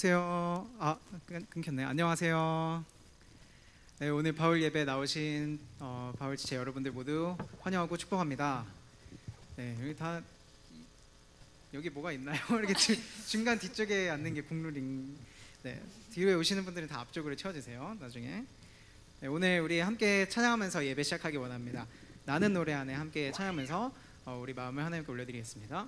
여보세요. 끊겼네요. 안녕하세요. 네, 오늘 바울 예배 나오신 바울 지체 여러분들 모두 환영하고 축복합니다. 네, 여기 뭐가 있나요? 이렇게 중간 뒤쪽에 앉는 게 국룰인. 네, 뒤에 오시는 분들은 다 앞쪽으로 채워주세요. 나중에. 네, 오늘 우리 함께 찬양하면서 예배 시작하기 원합니다. 나는 노래 안에 함께 찬양하면서 우리 마음을 하나님께 올려드리겠습니다.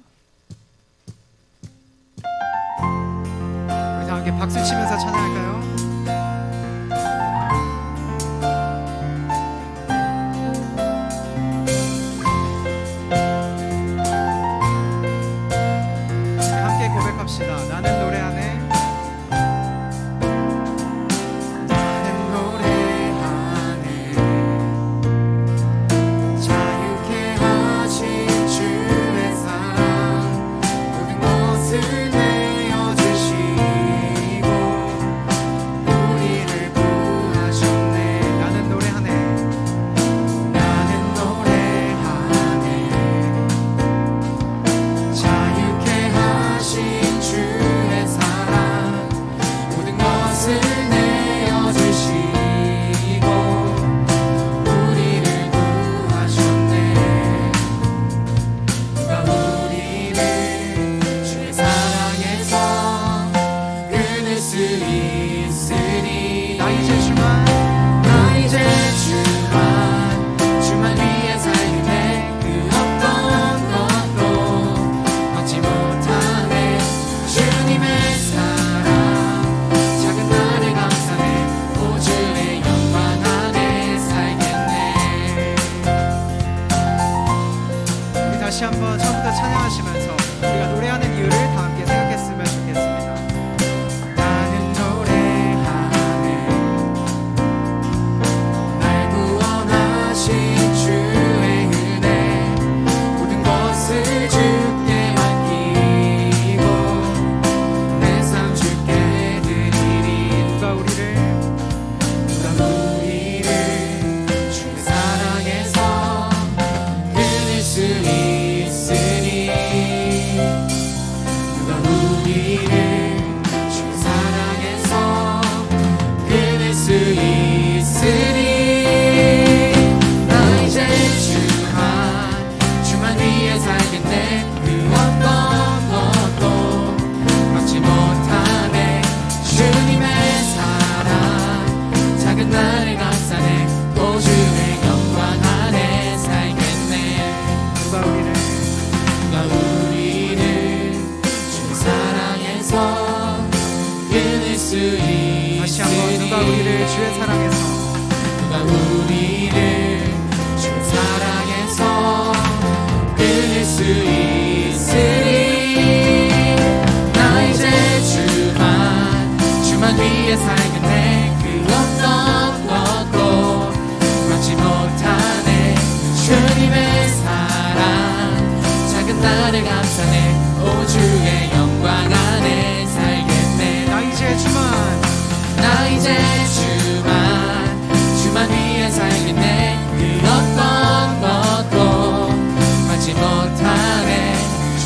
우리 다 함께 박수 치면서 찬양할까요? 함께 고백합시다. 나는 노래 안에 다시 한번 처음부터 찬양하시면서 우리가 노래하는 이유를 다 함께 생각했으면 좋겠습니다. 나는 노래하네 날 구원하신 주의 은혜 모든 것을 주께 맡기고 내 삶 주께 드리리. 누가 우리를 주의 사랑에서 끊을 수 있 다시 한번 누가 우리를 주의 사랑에서 누가 우리를 주의 사랑에서 끊을 수 있으리. 나 이제 주만 위해 살겠네. 그 어떤 것도 막지 못하네. 주님의 사랑 작은 나를 감싸네. 오 주의 영광 안에 살겠네. 나 이제 주만 위해 살겠네. 그 어떤 것도 막지 못하네.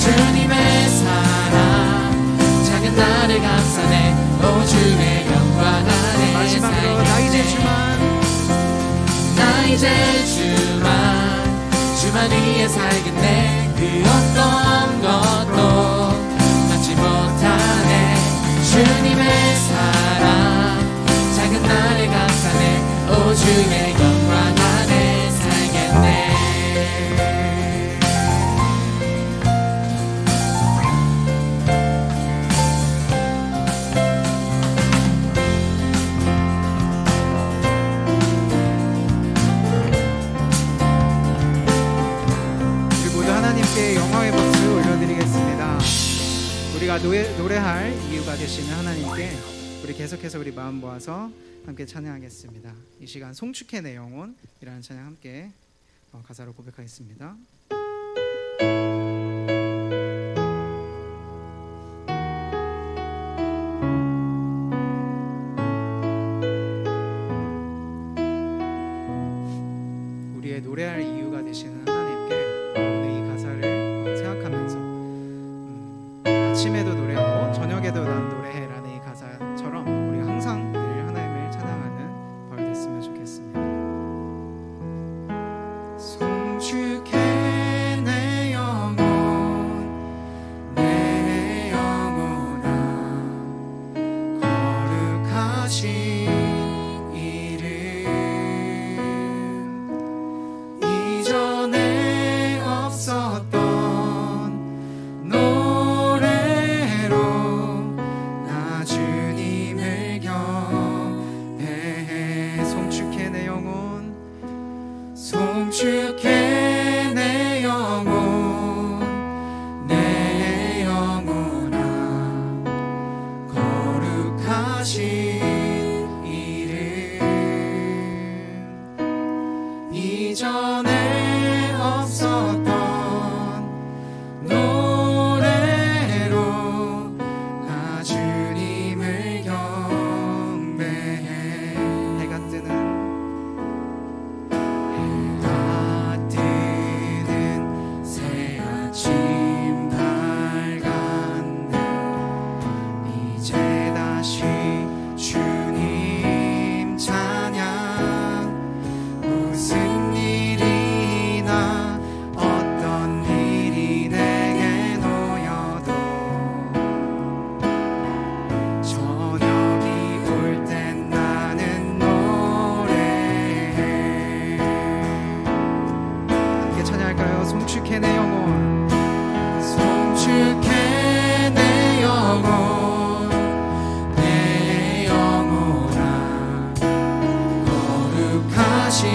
주님의 사랑 작은 나를 감싸네. 오 주의 영광 안에 마지막으로 살겠네. 나 이제 주만 위해 살겠네. 그 어떤 것도 막지 못하네. 주님의 사랑 작은 나를 감싸네. 오 주의 영광 안에 살겠네. 우리 모두 하나님께 영광의 박수 올려드리겠습니다. 우리가 노래할 이유가 되시는 하나님께 우리 계속해서 우리 마음 모아서 함께 찬양하겠습니다. 이 시간 송축해 내 영혼이라는 찬양 함께 가사로 고백하겠습니다. 우리의 노래할 이유가 되시는 하나님께 오늘 이 가사를 생각하면서 아침에도 노래하고 저녁에도 난 노래해라는 이 가사 이전에 없었던 노래로 나 주님을 경배해. 송축해 내 영혼, 송축해 내 영혼, 내 영혼아 거룩하신 이름. 이전에 없었던 노래로 나 주님을 경배해. 해가 뜨는 새 아침 밝았네. 이제 다시 주님 찬양. 무슨 일이나 어떤 일이 내게 놓여도 저녁이 올 땐 나는 노래해. 함께 찬양할까요? 송축해 내 영혼, 송축해 내 영혼, 내 영혼아 거룩하신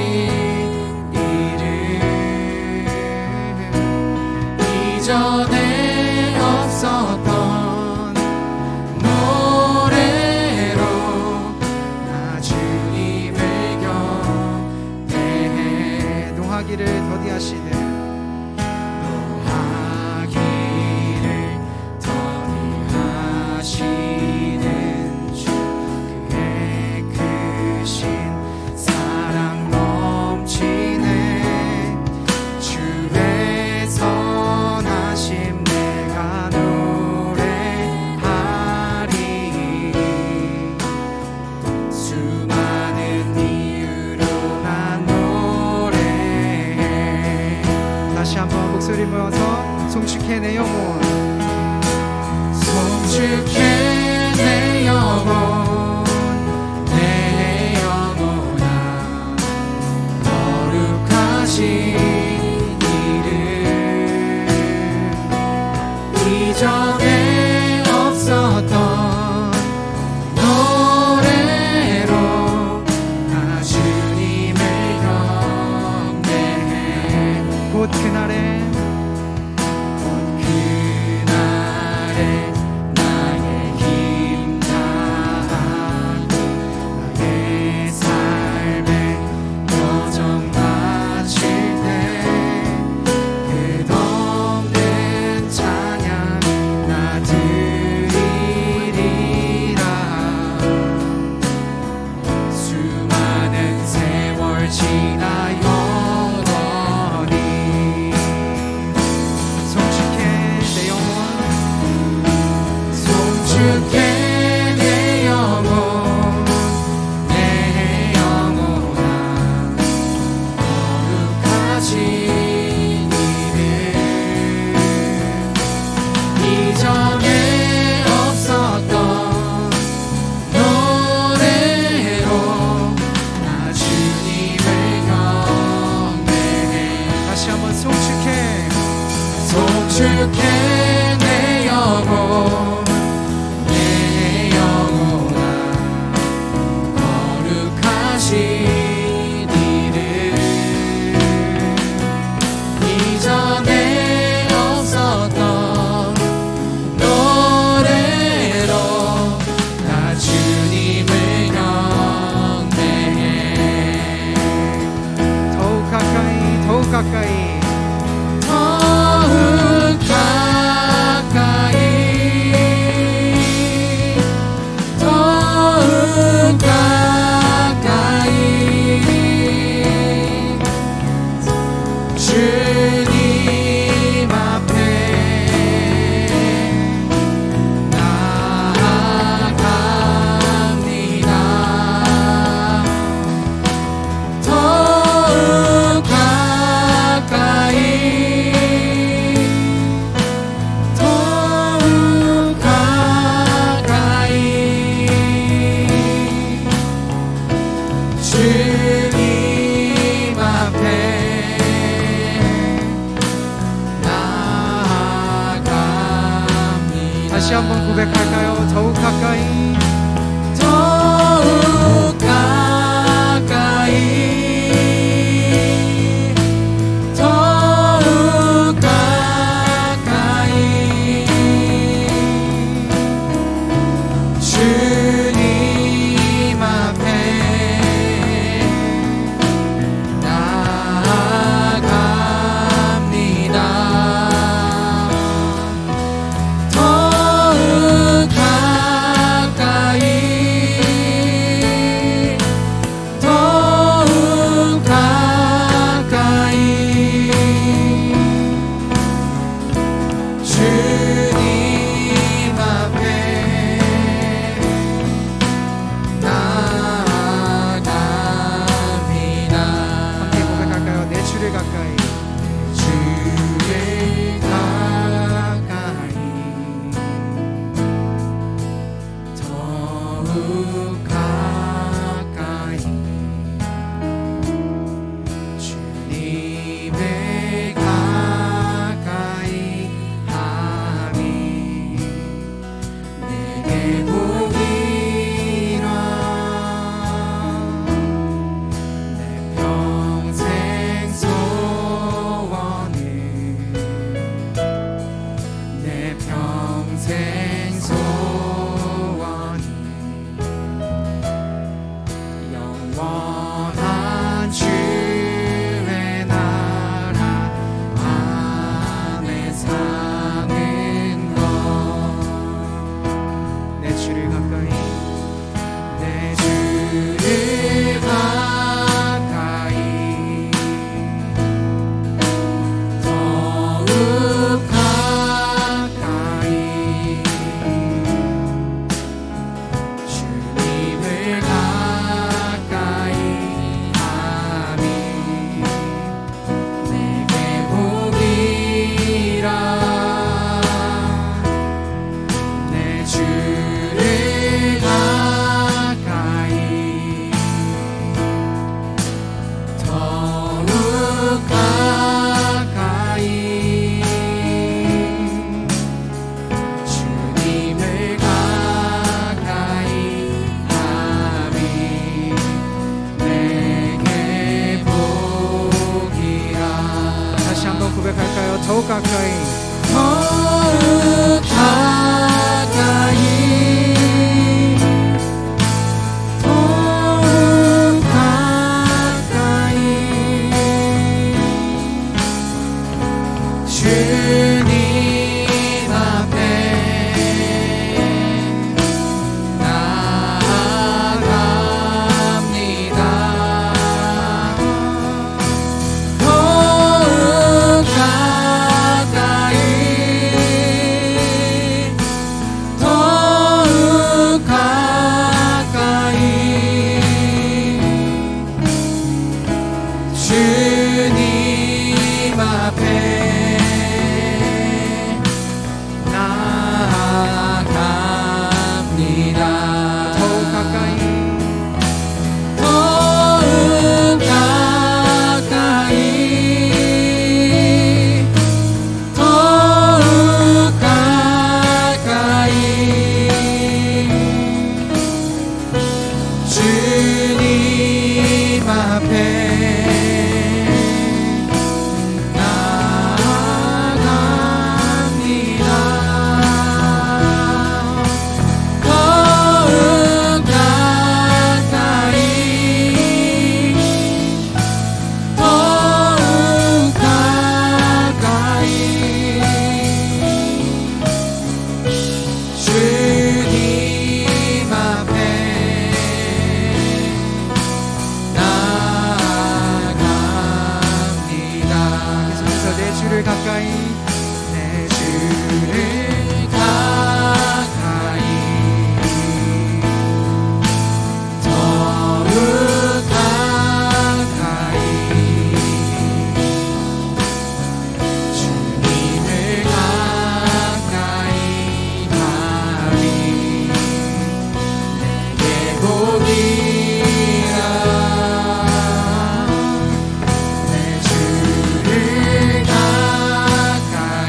이름. 이전에 없었던 노래로 나 주님을 경배해. 노하기를 더디하시네. 노하기를 더디하시는 주, 그의 크신 사랑 넘치네. 주의 선하심 내가 노래하리. 수많은 이유로 난 노래해. 다시 한번 목소리 모아서 송축해 내 영혼, 송축해 내 영혼, 내 영혼아 거룩하신 이름. 이전에 없었던 노래로 나 주님을 경배해. 곧 그날에 나의 힘 다하고 나의 삶에 여정 바칠 때 끝없는 찬양 나 드리리라. 수많은 세월 지나 영원히 송축해 내 영혼, 송축해 내 영혼, 내 영혼아 거룩하신 이름. 이전에 없었던 노래로 나 주님을 경배해. 다시 한번 송축해, 송축해 내 영혼, 내 영혼아 거룩하신 이름. 이전에 없었던 노래로 나 주님을 경배해. 더욱 가까이, 더욱 가까이, 더욱 가까이, 더욱 가까이 주님 앞에 나아갑니다. 더욱 가까이, 더욱 가까이 주님 앞에 다시 한번 고백할까요? 더욱 가까이, 더욱 가까이, 더욱 가까이, 주님 앞에 나아갑니다. 더욱 가까이, 더욱 가까이, 주님 앞에 나아갑니다. 함께 고백할까요? 내 주를 가까이, 주를 가까이, 더욱 가까이, 주님을 가까이 하니 내게 복이라. 내 평생 소원을, 내 평생 소원이 영원한 주의 나라 안에 사는 것. 내 주를 가까이, 내 주를 가까이, 더욱 가까이, 주님을 가까이 하니 내게 복이라. 내 주를 가까이, 더욱 가까이, 주님을 가까이 하니 내게 복이라. 다시 한번 고백할까요? 더욱 가까이, 더욱 가까이, 더욱 가까이, 주님 앞에 나아갑니다. 더욱 가까이, 더욱 가까이, 주님 앞에 나아갑니다. 더욱 가까이, 더욱 가까이, 더욱 가까이, 주님 앞에 나아갑니다. 더욱 가까이, 더욱 가까이, 주님 앞에 나아갑니다. 계속해서 내 주를 가까이, 내 주를 가까이, 더욱 가까이, 주님을 가까이 하니 내게 복이라. 내 주를 가까이,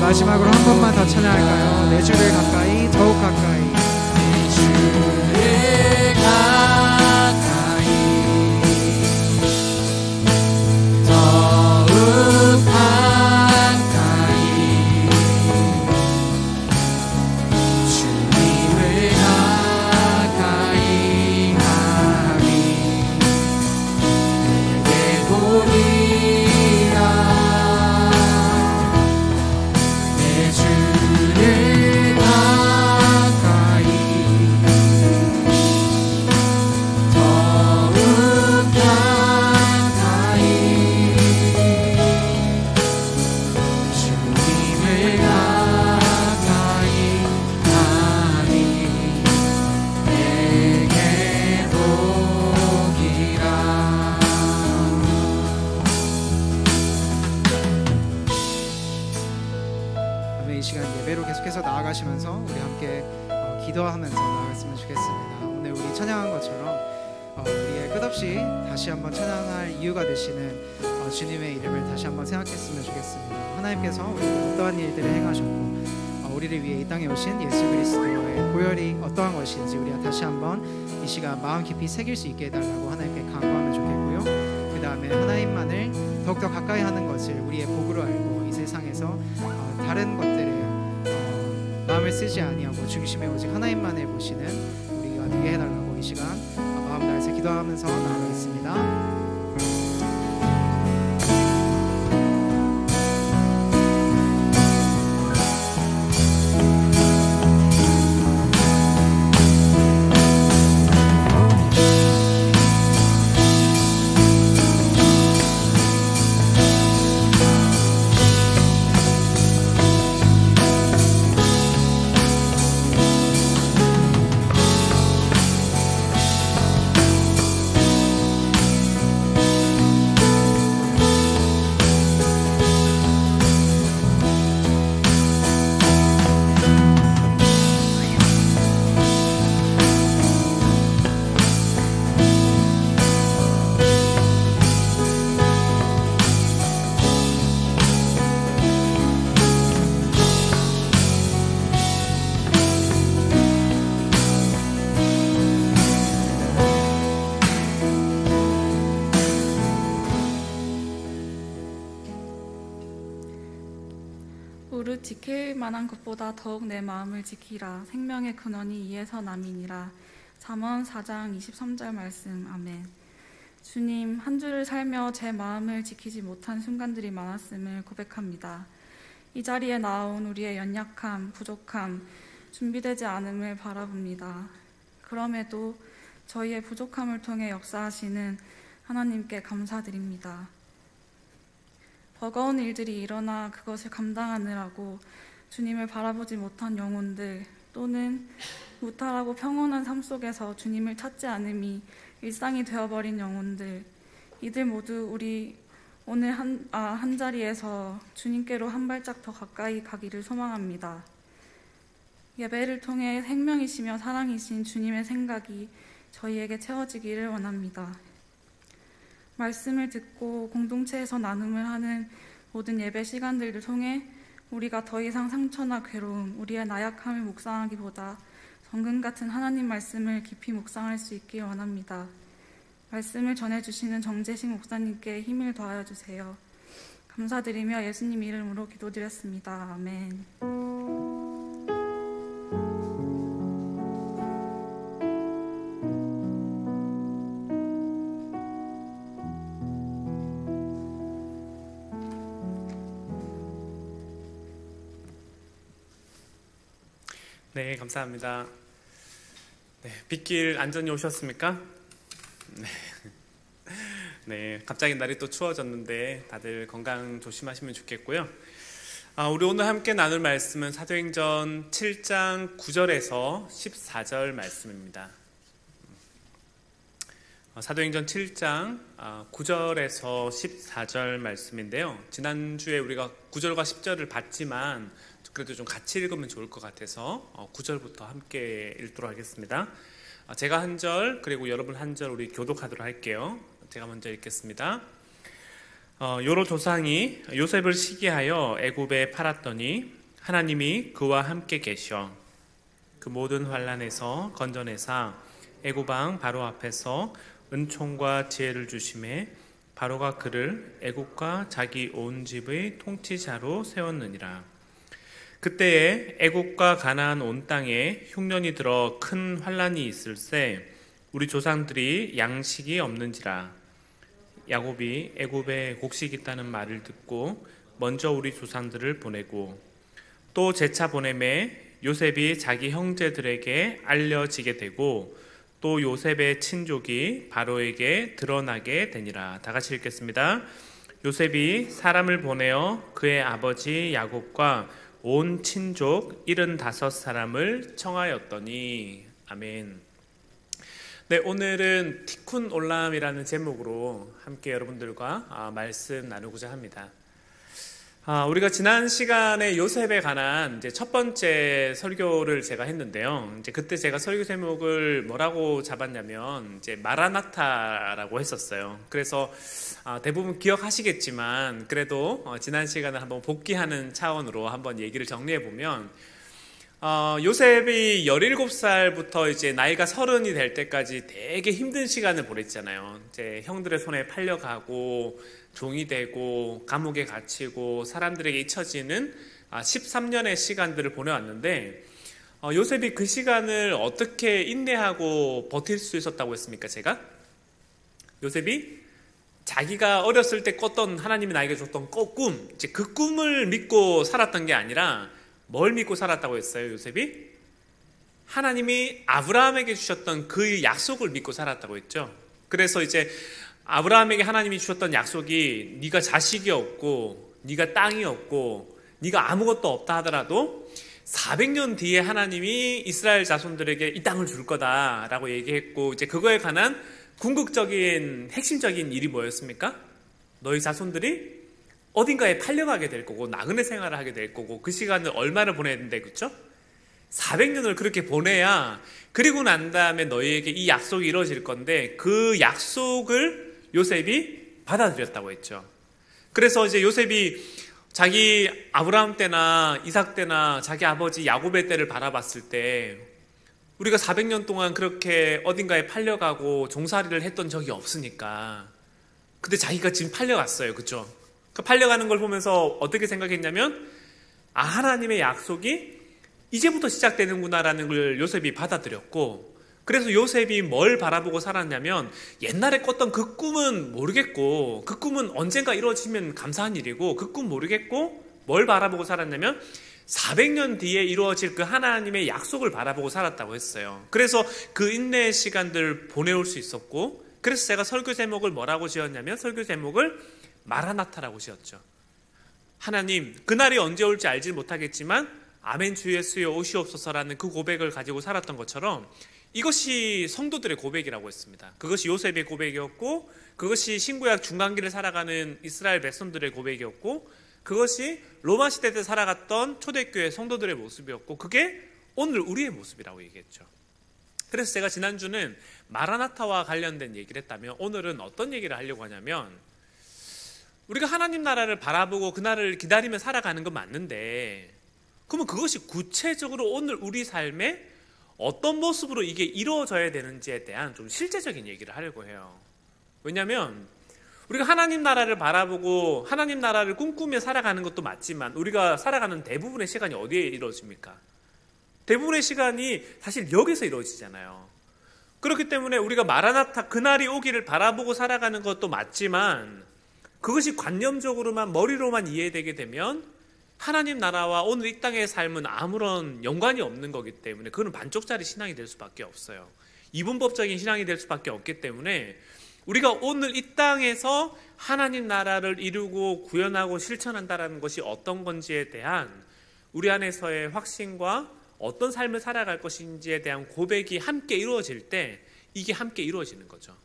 마지막으로 한 번만 더 찬양할까요? 내 주를 가까이 더욱 가까이 내 주를 가까이 더욱 가까이 주님을 가까이 하리 내게 보리라 내 주를 가까이 더욱 가까이 주님을 가까이 하니 내게 복이라. 아멘. 이 시간 예배로 계속해서 나아가시면서 우리 함께 기도하면서 나아갔으면 좋겠습니다. 오늘 우리 찬양한 것처럼 우리의 끝없이 다시 한번 찬양할 이유가 되시는 주님의 이름을 다시 한번 생각했으면 좋겠습니다. 하나님께서 우리가 어떠한 일들을 행하셨고 우리를 위해 이 땅에 오신 예수 그리스도의 보혈이 어떠한 것인지 우리가 다시 한번 이 시간 마음 깊이 새길 수 있게 해달라고 하나님께 간구하면 좋겠고요. 그 다음에 하나님만을 더욱더 가까이 하는 것을 우리의 복으로 알고 이 세상에서 다른 것들을 마음을 쓰지 아니하고 중심에 오직 하나님만을 보시는 우리가 되게 해달라고 이 시간 마음 다해서 기도하면서 나아가겠습니다. 오롯 지킬 만한 것보다 더욱 내 마음을 지키라. 생명의 근원이 이에서 남이니라. 잠언 4장 23절 말씀. 아멘. 주님, 한 주를 살며 제 마음을 지키지 못한 순간들이 많았음을 고백합니다. 이 자리에 나온 우리의 연약함, 부족함, 준비되지 않음을 바라봅니다. 그럼에도 저희의 부족함을 통해 역사하시는 하나님께 감사드립니다. 버거운 일들이 일어나 그것을 감당하느라고 주님을 바라보지 못한 영혼들, 또는 무탈하고 평온한 삶 속에서 주님을 찾지 않음이 일상이 되어버린 영혼들, 이들 모두 우리 오늘 한 자리에서 주님께로 한 발짝 더 가까이 가기를 소망합니다. 예배를 통해 생명이시며 사랑이신 주님의 생각이 저희에게 채워지기를 원합니다. 말씀을 듣고 공동체에서 나눔을 하는 모든 예배 시간들을 통해 우리가 더 이상 상처나 괴로움, 우리의 나약함을 묵상하기보다 정금 같은 하나님 말씀을 깊이 묵상할 수 있길 원합니다. 말씀을 전해주시는 정재식 목사님께 힘을 더하여 주세요. 감사드리며 예수님 이름으로 기도드렸습니다. 아멘. 네, 감사합니다. 네, 빗길 안전히 오셨습니까? 네, 갑자기 날이 또 추워졌는데 다들 건강 조심하시면 좋겠고요. 우리 오늘 함께 나눌 말씀은 사도행전 7장 9절에서 14절 말씀입니다. 사도행전 7장 9절에서 14절 말씀인데요. 지난주에 우리가 9절과 10절을 봤지만 그래도 좀 같이 읽으면 좋을 것 같아서 9절부터 함께 읽도록 하겠습니다. 제가 한 절, 그리고 여러분 한 절 우리 교독하도록 할게요. 제가 먼저 읽겠습니다. 요로 조상이 요셉을 시기하여 애굽에 팔았더니 하나님이 그와 함께 계셔 그 모든 환난에서 건져내사 애굽 왕 바로 앞에서 은총과 지혜를 주심에 바로가 그를 애굽과 자기 온 집의 통치자로 세웠느니라. 그때에 애굽과 가나안 온 땅에 흉년이 들어 큰 환난이 있을세 우리 조상들이 양식이 없는지라. 야곱이 애굽에 곡식 있다는 말을 듣고 먼저 우리 조상들을 보내고 또 재차 보내매 요셉이 자기 형제들에게 알려지게 되고 또 요셉의 친족이 바로에게 드러나게 되니라. 다 같이 읽겠습니다. 요셉이 사람을 보내어 그의 아버지 야곱과 온 친족 75사람을 청하였더니. 아멘. 네, 오늘은 티쿤 올람이라는 제목으로 함께 여러분들과 말씀 나누고자 합니다. 우리가 지난 시간에 요셉에 관한 이제 첫 번째 설교를 제가 했는데요. 이제 그때 제가 설교 제목을 뭐라고 잡았냐면 이제 마라나타라고 했었어요. 그래서 대부분 기억하시겠지만 그래도 지난 시간을 한번 복귀하는 차원으로 한번 얘기를 정리해 보면 요셉이 17살부터 이제 나이가 30이 될 때까지 되게 힘든 시간을 보냈잖아요. 이제 형들의 손에 팔려가고 종이 되고 감옥에 갇히고 사람들에게 잊혀지는 13년의 시간들을 보내왔는데 요셉이 그 시간을 어떻게 인내하고 버틸 수 있었다고 했습니까? 제가? 요셉이 자기가 어렸을 때 꿨던 하나님이 나에게 줬던 꿈, 이제 그 꿈을 믿고 살았던 게 아니라 뭘 믿고 살았다고 했어요? 요셉이? 하나님이 아브라함에게 주셨던 그 약속을 믿고 살았다고 했죠. 그래서 이제 아브라함에게 하나님이 주셨던 약속이 네가 자식이 없고 네가 땅이 없고 네가 아무것도 없다 하더라도 400년 뒤에 하나님이 이스라엘 자손들에게 이 땅을 줄 거다라고 얘기했고 이제 그거에 관한 궁극적인 핵심적인 일이 뭐였습니까? 너희 자손들이 어딘가에 팔려가게 될 거고 나그네 생활을 하게 될 거고 그 시간을 얼마를 보내야 된대, 그렇죠? 400년을 그렇게 보내야 그리고 난 다음에 너희에게 이 약속이 이루어질 건데 그 약속을 요셉이 받아들였다고 했죠. 그래서 이제 요셉이 자기 아브라함 때나 이삭 때나 자기 아버지 야곱의 때를 바라봤을 때 우리가 400년 동안 그렇게 어딘가에 팔려가고 종살이를 했던 적이 없으니까 근데 자기가 지금 팔려갔어요. 그렇죠? 그 팔려가는 걸 보면서 어떻게 생각했냐면 하나님의 약속이 이제부터 시작되는구나라는 걸 요셉이 받아들였고 그래서 요셉이 뭘 바라보고 살았냐면 옛날에 꿨던 그 꿈은 모르겠고 그 꿈은 언젠가 이루어지면 감사한 일이고 그 꿈 모르겠고 뭘 바라보고 살았냐면 400년 뒤에 이루어질 그 하나님의 약속을 바라보고 살았다고 했어요. 그래서 그 인내의 시간들을 보내올 수 있었고 그래서 제가 설교 제목을 뭐라고 지었냐면 설교 제목을 마라나타라고 지었죠. 하나님 그날이 언제 올지 알지 못하겠지만 아멘 주 예수여 오시옵소서라는 그 고백을 가지고 살았던 것처럼 이것이 성도들의 고백이라고 했습니다. 그것이 요셉의 고백이었고 그것이 신구약 중간기를 살아가는 이스라엘 백성들의 고백이었고 그것이 로마 시대 때 살아갔던 초대교회 성도들의 모습이었고 그게 오늘 우리의 모습이라고 얘기했죠. 그래서 제가 지난주는 마라나타와 관련된 얘기를 했다면 오늘은 어떤 얘기를 하려고 하냐면 우리가 하나님 나라를 바라보고 그날을 기다리며 살아가는 건 맞는데 그러면 그것이 구체적으로 오늘 우리 삶에 어떤 모습으로 이게 이루어져야 되는지에 대한 좀 실제적인 얘기를 하려고 해요. 왜냐하면 우리가 하나님 나라를 바라보고 하나님 나라를 꿈꾸며 살아가는 것도 맞지만 우리가 살아가는 대부분의 시간이 어디에 이루어집니까? 대부분의 시간이 사실 여기서 이루어지잖아요. 그렇기 때문에 우리가 마라나타 그날이 오기를 바라보고 살아가는 것도 맞지만 그것이 관념적으로만 머리로만 이해되게 되면 하나님 나라와 오늘 이 땅의 삶은 아무런 연관이 없는 거기 때문에 그건 반쪽짜리 신앙이 될 수밖에 없어요. 이분법적인 신앙이 될 수밖에 없기 때문에 우리가 오늘 이 땅에서 하나님 나라를 이루고 구현하고 실천한다는 것이 어떤 건지에 대한 우리 안에서의 확신과 어떤 삶을 살아갈 것인지에 대한 고백이 함께 이루어질 때 이게 함께 이루어지는 거죠.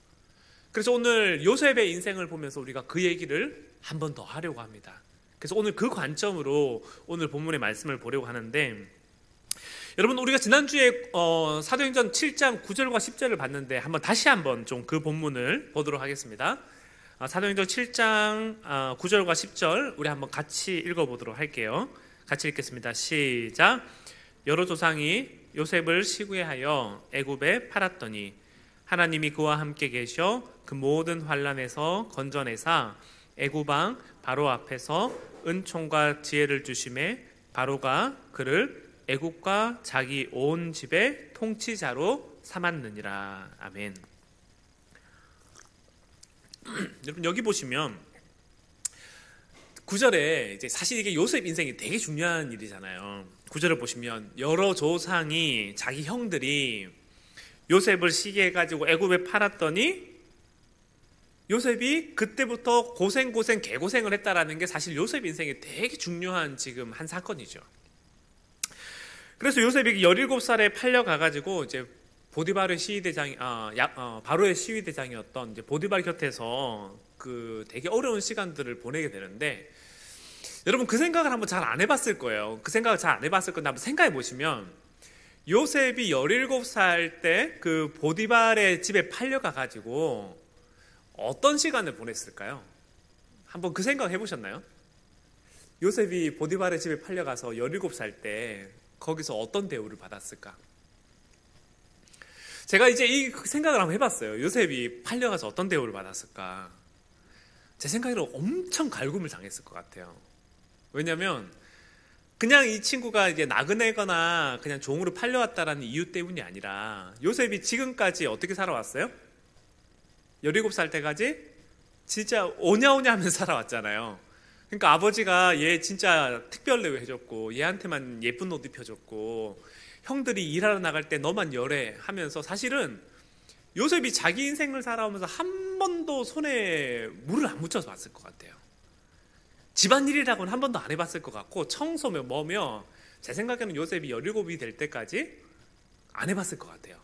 그래서 오늘 요셉의 인생을 보면서 우리가 그 얘기를 한 번 더 하려고 합니다. 그래서 오늘 그 관점으로 오늘 본문의 말씀을 보려고 하는데 여러분 우리가 지난주에 사도행전 7장 9절과 10절을 봤는데 다시 한번 좀 그 본문을 보도록 하겠습니다. 사도행전 7장 9절과 10절 우리 한번 같이 읽어보도록 할게요. 같이 읽겠습니다. 시작. 여러 조상이 요셉을 시구하여 애굽에 팔았더니 하나님이 그와 함께 계셔 그 모든 환난에서 건져내사 애굽 왕 바로 앞에서 은총과 지혜를 주심에 바로가 그를 애굽과 자기 온 집의 통치자로 삼았느니라. 아멘. 여러분 여기 보시면 9절에 이제 사실 이게 요셉 인생이 되게 중요한 일이잖아요. 9절을 보시면 여러 조상이 자기 형들이 요셉을 시기해가지고 애굽에 팔았더니 요셉이 그때부터 개고생을 했다라는 게 사실 요셉 인생에 되게 중요한 지금 한 사건이죠. 그래서 요셉이 17살에 팔려가가지고 이제 보디발의 시위대장이 바로의 시위대장이었던 이제 보디발 곁에서 그 되게 어려운 시간들을 보내게 되는데 여러분 그 생각을 한번 잘 안 해봤을 거예요. 그 생각을 잘 안 해봤을 건데 한번 생각해 보시면 요셉이 17살 때 그 보디발의 집에 팔려가가지고 어떤 시간을 보냈을까요? 한번 그 생각 해보셨나요? 요셉이 보디발의 집에 팔려가서 17살 때 거기서 어떤 대우를 받았을까? 제가 이제 이 생각을 한번 해봤어요. 요셉이 팔려가서 어떤 대우를 받았을까? 제 생각에는 엄청 갈굼을 당했을 것 같아요. 왜냐면 그냥 이 친구가 이제 나그네거나 그냥 종으로 팔려왔다라는 이유 때문이 아니라 요셉이 지금까지 어떻게 살아왔어요? 17살 때까지 진짜 오냐오냐 하면서 살아왔잖아요. 그러니까 아버지가 얘 진짜 특별 대우 해줬고 얘한테만 예쁜 옷 입혀줬고 형들이 일하러 나갈 때 너만 열애 하면서 사실은 요셉이 자기 인생을 살아오면서 한 번도 손에 물을 안 묻혀서 봤을 것 같아요. 집안일이라고는 한 번도 안 해봤을 것 같고 청소며 뭐며 제 생각에는 요셉이 17이 될 때까지 안 해봤을 것 같아요.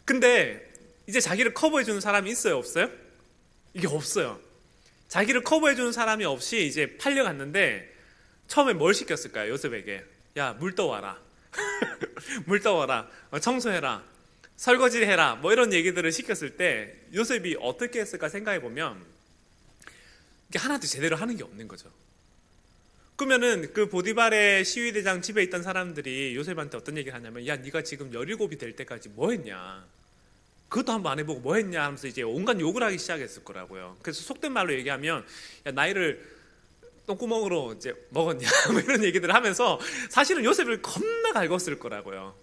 근데 이제 자기를 커버해주는 사람이 있어요? 없어요? 이게 없어요. 자기를 커버해주는 사람이 없이 이제 팔려갔는데 처음에 뭘 시켰을까요? 요셉에게 야 물 떠와라 물 떠와라 청소해라 설거지 해라 뭐 이런 얘기들을 시켰을 때 요셉이 어떻게 했을까 생각해보면 이게 하나도 제대로 하는 게 없는 거죠. 그러면은 그 보디발의 시위대장 집에 있던 사람들이 요셉한테 어떤 얘기를 하냐면 야 네가 지금 17이 될 때까지 뭐 했냐, 그것도 한번 안 해보고 뭐 했냐 하면서 이제 온갖 욕을 하기 시작했을 거라고요. 그래서 속된 말로 얘기하면 야 나이를 똥구멍으로 이제 먹었냐 뭐 이런 얘기들을 하면서 사실은 요셉을 겁나 갈궜을 거라고요.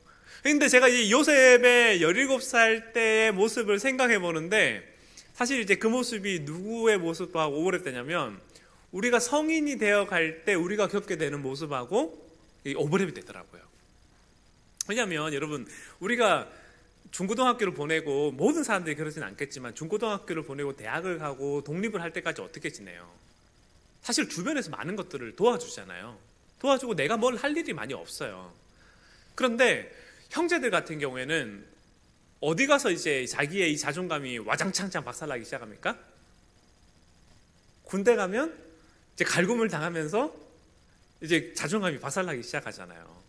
근데 제가 이 요셉의 17살 때의 모습을 생각해 보는데 사실 이제 그 모습이 누구의 모습하고 오버랩되냐면 우리가 성인이 되어 갈 때 우리가 겪게 되는 모습하고 오버랩이 되더라고요. 왜냐하면 여러분 우리가 중고등학교를 보내고 모든 사람들이 그러지는 않겠지만 중고등학교를 보내고 대학을 가고 독립을 할 때까지 어떻게 지내요? 사실 주변에서 많은 것들을 도와주잖아요. 도와주고 내가 뭘 할 일이 많이 없어요. 그런데 형제들 같은 경우에는 어디 가서 이제 자기의 이 자존감이 와장창창 박살나기 시작합니까? 군대 가면 이제 갈굼을 당하면서 이제 자존감이 박살나기 시작하잖아요.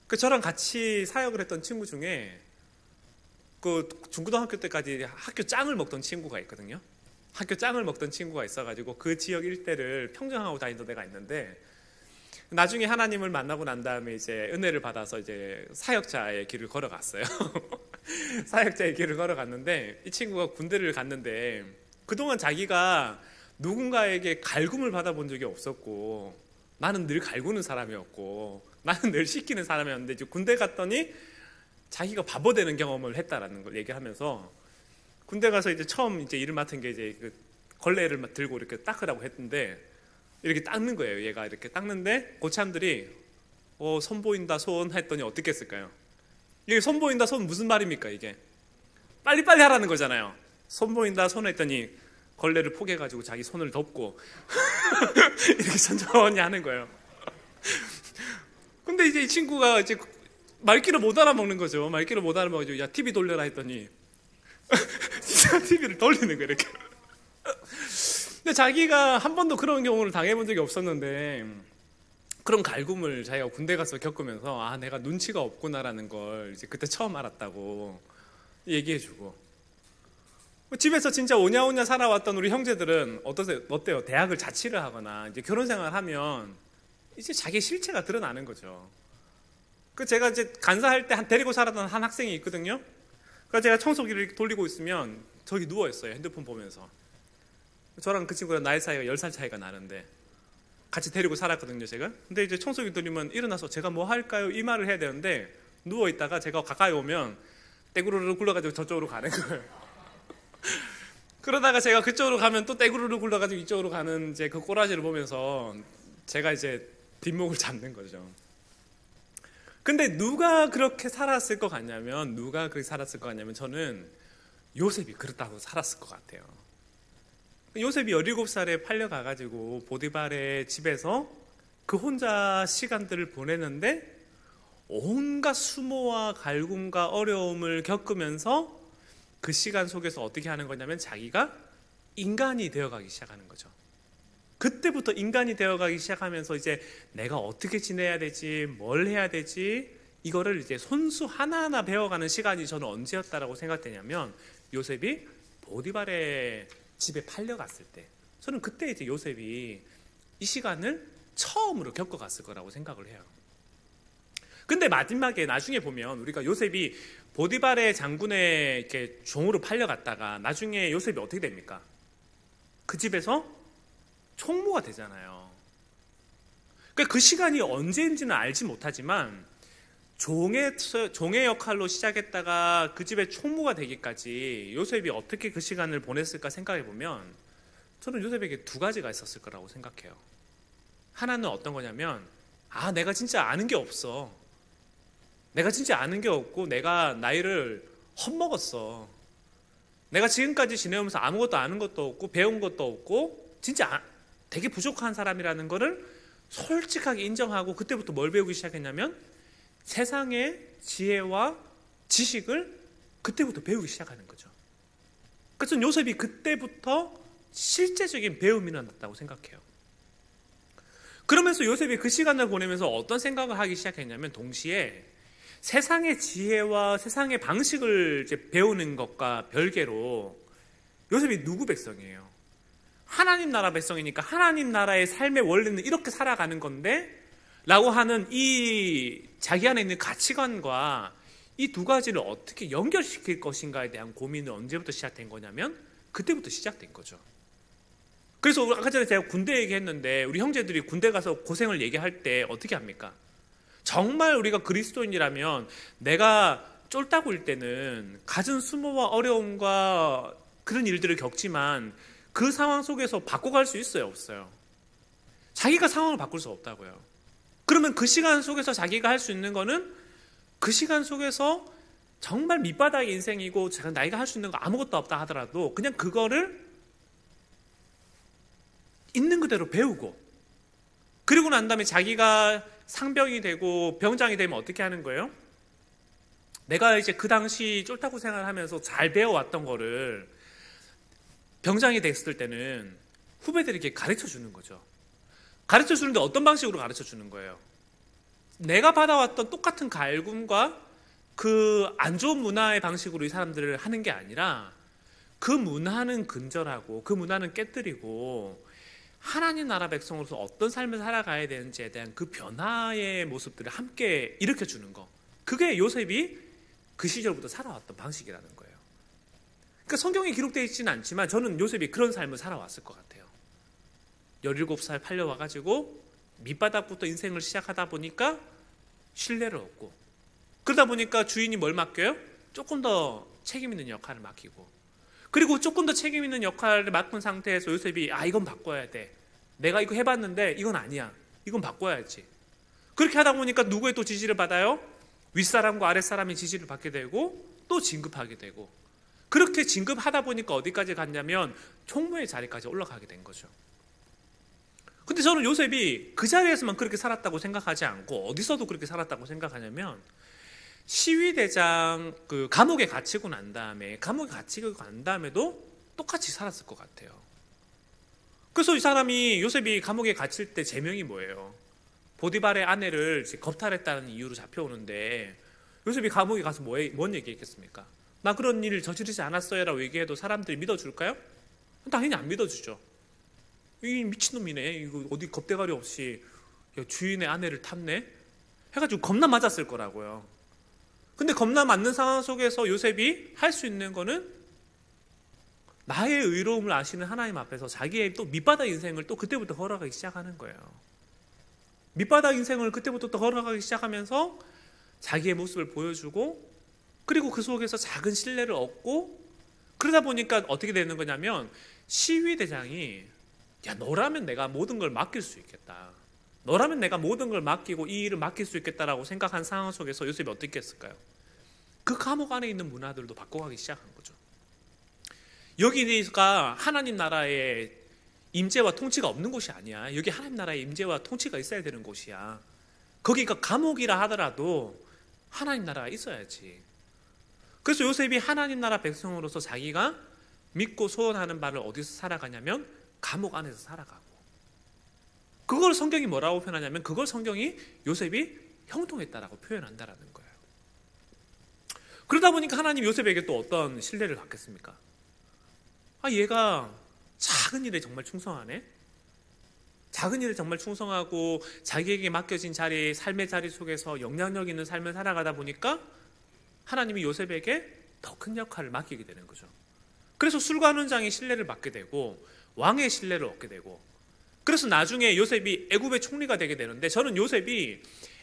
그 저랑 같이 사역을 했던 친구 중에 그 중고등학교 때까지 학교 짱을 먹던 친구가 있거든요. 학교 짱을 먹던 친구가 있어가지고 그 지역 일대를 평정하고 다니던 데가 있는데 나중에 하나님을 만나고 난 다음에 이제 은혜를 받아서 이제 사역자의 길을 걸어갔어요. 사역자의 길을 걸어갔는데 이 친구가 군대를 갔는데 그동안 자기가 누군가에게 갈굼을 받아본 적이 없었고 나는 늘 갈구는 사람이었고 나는 늘 시키는 사람이었는데 이제 군대 갔더니 자기가 바보 되는 경험을 했다라는 걸 얘기하면서 군대 가서 이제 처음 이제 일을 맡은 게 이제 그 걸레를 들고 이렇게 닦으라고 했는데 이렇게 닦는 거예요. 얘가 이렇게 닦는데 고참들이 손 보인다 손 했더니 어떻게 했을까요? 이게 손 보인다 손 무슨 말입니까? 이게 빨리빨리 하라는 거잖아요. 손 보인다 손 했더니 걸레를 포개가지고 자기 손을 덮고 이렇게 천천히 하는 거예요. 근데 이제 이 친구가 이제 말귀를 못 알아먹는 거죠. 말귀를 못 알아먹어가지고 야 TV 돌려라 했더니 진짜 TV를 돌리는 거예요. 이렇게. 근데 자기가 한 번도 그런 경우를 당해본 적이 없었는데 그런 갈굼을 자기가 군대 가서 겪으면서 아 내가 눈치가 없구나라는 걸 이제 그때 처음 알았다고 얘기해주고 집에서 진짜 오냐오냐 살아왔던 우리 형제들은 어때요? 대학을 자취를 하거나 이제 결혼 생활을 하면 이제 자기 실체가 드러나는 거죠. 제가 이제 간사할 때 데리고 살았던 한 학생이 있거든요. 그러니까 제가 청소기를 이렇게 돌리고 있으면 저기 누워 있어요. 핸드폰 보면서. 저랑 그 친구랑 나이 차이가 10살 차이가 나는데 같이 데리고 살았거든요, 제가. 근데 이제 청소기 돌리면 일어나서 제가 뭐 할까요? 이 말을 해야 되는데 누워 있다가 제가 가까이 오면 떼구르르 굴러가지고 저쪽으로 가는 거예요. 그러다가 제가 그쪽으로 가면 또 떼구르르 굴러가지고 이쪽으로 가는 이제 그 꼬라지를 보면서 제가 이제 뒷목을 잡는 거죠. 근데 누가 그렇게 살았을 것 같냐면 저는 요셉이 그렇다고 살았을 것 같아요. 요셉이 17살에 팔려가가지고 보디발의 집에서 그 혼자 시간들을 보내는데 온갖 수모와 갈굼과 어려움을 겪으면서 그 시간 속에서 어떻게 하는 거냐면 자기가 인간이 되어가기 시작하는 거죠. 그때부터 인간이 되어가기 시작하면서 이제 내가 어떻게 지내야 되지, 뭘 해야 되지, 이거를 이제 손수 하나하나 배워가는 시간이 저는 언제였다라고 생각되냐면 요셉이 보디발의 집에 팔려갔을 때, 저는 그때 이제 요셉이 이 시간을 처음으로 겪어갔을 거라고 생각을 해요. 근데 마지막에 나중에 보면 우리가 요셉이 보디발의 장군의 이렇게 종으로 팔려갔다가 나중에 요셉이 어떻게 됩니까? 그 집에서 총무가 되잖아요. 그러니까 그 시간이 언제인지는 알지 못하지만 종의 역할로 시작했다가 그 집의 총무가 되기까지 요셉이 어떻게 그 시간을 보냈을까 생각해 보면 저는 요셉에게 두 가지가 있었을 거라고 생각해요. 하나는 어떤 거냐면 내가 진짜 아는 게 없어. 내가 진짜 아는 게 없고 내가 나이를 헛먹었어. 내가 지금까지 지내면서 아무것도 아는 것도 없고 배운 것도 없고 진짜 되게 부족한 사람이라는 거를 솔직하게 인정하고 그때부터 뭘 배우기 시작했냐면 세상의 지혜와 지식을 그때부터 배우기 시작하는 거죠. 그래서 요셉이 그때부터 실제적인 배움이 일어났다고 생각해요. 그러면서 요셉이 그 시간을 보내면서 어떤 생각을 하기 시작했냐면 동시에 세상의 지혜와 세상의 방식을 이제 배우는 것과 별개로 요셉이 누구 백성이에요? 하나님 나라 백성이니까 하나님 나라의 삶의 원리는 이렇게 살아가는 건데 라고 하는 이 자기 안에 있는 가치관과 이 두 가지를 어떻게 연결시킬 것인가에 대한 고민은 언제부터 시작된 거냐면 그때부터 시작된 거죠. 그래서 아까 전에 제가 군대 얘기했는데 우리 형제들이 군대 가서 고생을 얘기할 때 어떻게 합니까? 정말 우리가 그리스도인이라면 내가 쫄다구일 때는 갖은 수모와 어려움과 그런 일들을 겪지만 그 상황 속에서 바꿔갈 수 있어요? 없어요? 자기가 상황을 바꿀 수 없다고요. 그러면 그 시간 속에서 자기가 할 수 있는 거는 그 시간 속에서 정말 밑바닥의 인생이고 제가 나이가 할 수 있는 거 아무것도 없다 하더라도 그냥 그거를 있는 그대로 배우고 그리고 난 다음에 자기가 상병이 되고 병장이 되면 어떻게 하는 거예요? 내가 이제 그 당시 쫄타구 생활을 하면서 잘 배워왔던 거를 병장이 됐을 때는 후배들에게 가르쳐 주는 거죠. 가르쳐 주는데 어떤 방식으로 가르쳐 주는 거예요? 내가 받아왔던 똑같은 갈굼과 그 안 좋은 문화의 방식으로 이 사람들을 하는 게 아니라 그 문화는 근절하고 그 문화는 깨뜨리고 하나님 나라 백성으로서 어떤 삶을 살아가야 되는지에 대한 그 변화의 모습들을 함께 일으켜주는 거, 그게 요셉이 그 시절부터 살아왔던 방식이라는 거예요. 그러니까 성경에 기록되어 있지는 않지만 저는 요셉이 그런 삶을 살아왔을 것 같아요. 17살 팔려와가지고 밑바닥부터 인생을 시작하다 보니까 신뢰를 얻고 그러다 보니까 주인이 뭘 맡겨요? 조금 더 책임 있는 역할을 맡기고 그리고 조금 더 책임 있는 역할을 맡은 상태에서 요셉이 이건 바꿔야 돼. 내가 이거 해봤는데 이건 아니야. 이건 바꿔야지. 그렇게 하다 보니까 누구의 또 지지를 받아요? 윗사람과 아랫사람이 지지를 받게 되고 또 진급하게 되고 그렇게 진급하다 보니까 어디까지 갔냐면 총무의 자리까지 올라가게 된 거죠. 근데 저는 요셉이 그 자리에서만 그렇게 살았다고 생각하지 않고 어디서도 그렇게 살았다고 생각하냐면 시위대장 그 감옥에 갇히고 난 다음에도 똑같이 살았을 것 같아요. 그래서 이 사람이 요셉이 감옥에 갇힐 때 제명이 뭐예요? 보디발의 아내를 겁탈했다는 이유로 잡혀오는데 요셉이 감옥에 가서 뭔 얘기했겠습니까? 나 그런 일을 저지르지 않았어요 라고 얘기해도 사람들이 믿어줄까요? 당연히 안 믿어주죠. 이 미친놈이네, 이거 어디 겁대가리 없이 주인의 아내를 탔네 해가지고 겁나 맞았을 거라고요. 근데 겁나 맞는 상황 속에서 요셉이 할 수 있는 거는 나의 의로움을 아시는 하나님 앞에서 자기의 또 밑바닥 인생을 또 그때부터 걸어가기 시작하는 거예요. 밑바닥 인생을 그때부터 또 걸어가기 시작하면서 자기의 모습을 보여주고, 그리고 그 속에서 작은 신뢰를 얻고, 그러다 보니까 어떻게 되는 거냐면 시위대장이 야, 너라면 내가 모든 걸 맡길 수 있겠다, 너라면 내가 모든 걸 맡기고 이 일을 맡길 수 있겠다라고 생각한 상황 속에서 요셉이 어떻게 했을까요? 그 감옥 안에 있는 문화들도 바꿔가기 시작한 거죠. 여기가 하나님 나라의 임재와 통치가 없는 곳이 아니야. 여기 하나님 나라의 임재와 통치가 있어야 되는 곳이야. 거기가 감옥이라 하더라도 하나님 나라가 있어야지. 그래서 요셉이 하나님 나라 백성으로서 자기가 믿고 소원하는 바를 어디서 살아가냐면 감옥 안에서 살아가고, 그걸 성경이 뭐라고 표현하냐면 그걸 성경이 요셉이 형통했다라고 표현한다라는 거예요. 그러다 보니까 하나님 요셉에게 또 어떤 신뢰를 갖겠습니까? 얘가 작은 일에 정말 충성하네, 작은 일에 정말 충성하고 자기에게 맡겨진 자리, 삶의 자리 속에서 영향력 있는 삶을 살아가다 보니까 하나님이 요셉에게 더 큰 역할을 맡기게 되는 거죠. 그래서 술관원장의 신뢰를 받게 되고 왕의 신뢰를 얻게 되고, 그래서 나중에 요셉이 애굽의 총리가 되게 되는데, 저는 요셉이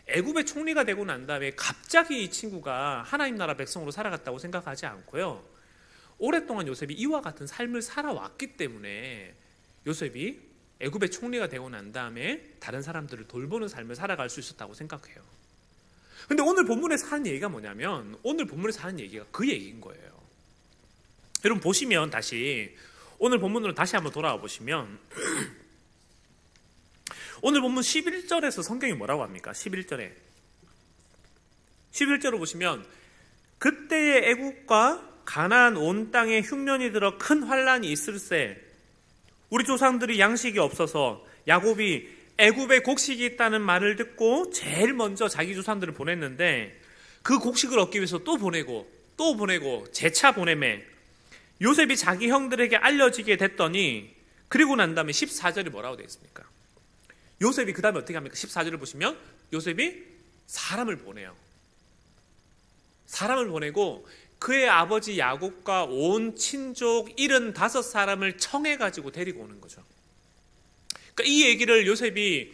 애굽의 총리가 되고 난 다음에 갑자기 이 친구가 하나님 나라 백성으로 살아갔다고 생각하지 않고요, 오랫동안 요셉이 이와 같은 삶을 살아왔기 때문에 요셉이 애굽의 총리가 되고 난 다음에 다른 사람들을 돌보는 삶을 살아갈 수 있었다고 생각해요. 근데 오늘 본문에서 하는 얘기가 뭐냐면, 오늘 본문에서 하는 얘기가 그 얘기인 거예요. 여러분 보시면, 다시 오늘 본문으로 다시 한번 돌아와 보시면 오늘 본문 11절에서 성경이 뭐라고 합니까? 11절을 보시면 그때의 애국과 가나안 온 땅에 흉년이 들어 큰 환란이 있을세, 우리 조상들이 양식이 없어서 야곱이 애굽에 곡식이 있다는 말을 듣고 제일 먼저 자기 조상들을 보냈는데, 그 곡식을 얻기 위해서 또 보내고 재차 보내매 요셉이 자기 형들에게 알려지게 됐더니, 그리고 난 다음에 14절이 뭐라고 되어 있습니까? 요셉이 그 다음에 어떻게 합니까? 14절을 보시면 요셉이 사람을 보내요. 사람을 보내고 그의 아버지 야곱과 온 친족 75사람을 청해가지고 데리고 오는 거죠. 그러니까 이 얘기를 요셉이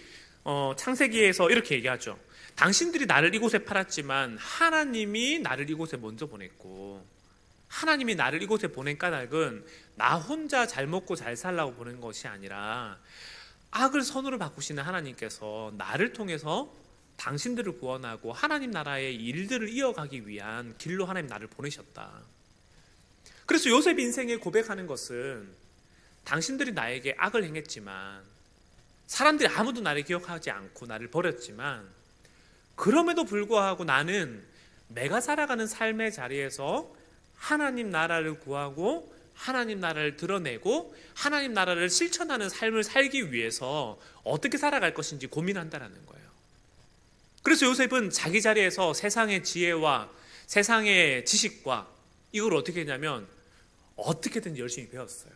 창세기에서 이렇게 얘기하죠. 당신들이 나를 이곳에 팔았지만 하나님이 나를 이곳에 먼저 보냈고, 하나님이 나를 이곳에 보낸 까닭은 나 혼자 잘 먹고 잘 살라고 보낸 것이 아니라 악을 선으로 바꾸시는 하나님께서 나를 통해서 당신들을 구원하고 하나님 나라의 일들을 이어가기 위한 길로 하나님 나를 보내셨다. 그래서 요셉 인생에 고백하는 것은, 당신들이 나에게 악을 행했지만, 사람들이 아무도 나를 기억하지 않고 나를 버렸지만, 그럼에도 불구하고 나는 내가 살아가는 삶의 자리에서 하나님 나라를 구하고 하나님 나라를 드러내고 하나님 나라를 실천하는 삶을 살기 위해서 어떻게 살아갈 것인지 고민한다라는 거예요. 그래서 요셉은 자기 자리에서 세상의 지혜와 세상의 지식과 이걸 어떻게 했냐면 어떻게든 열심히 배웠어요.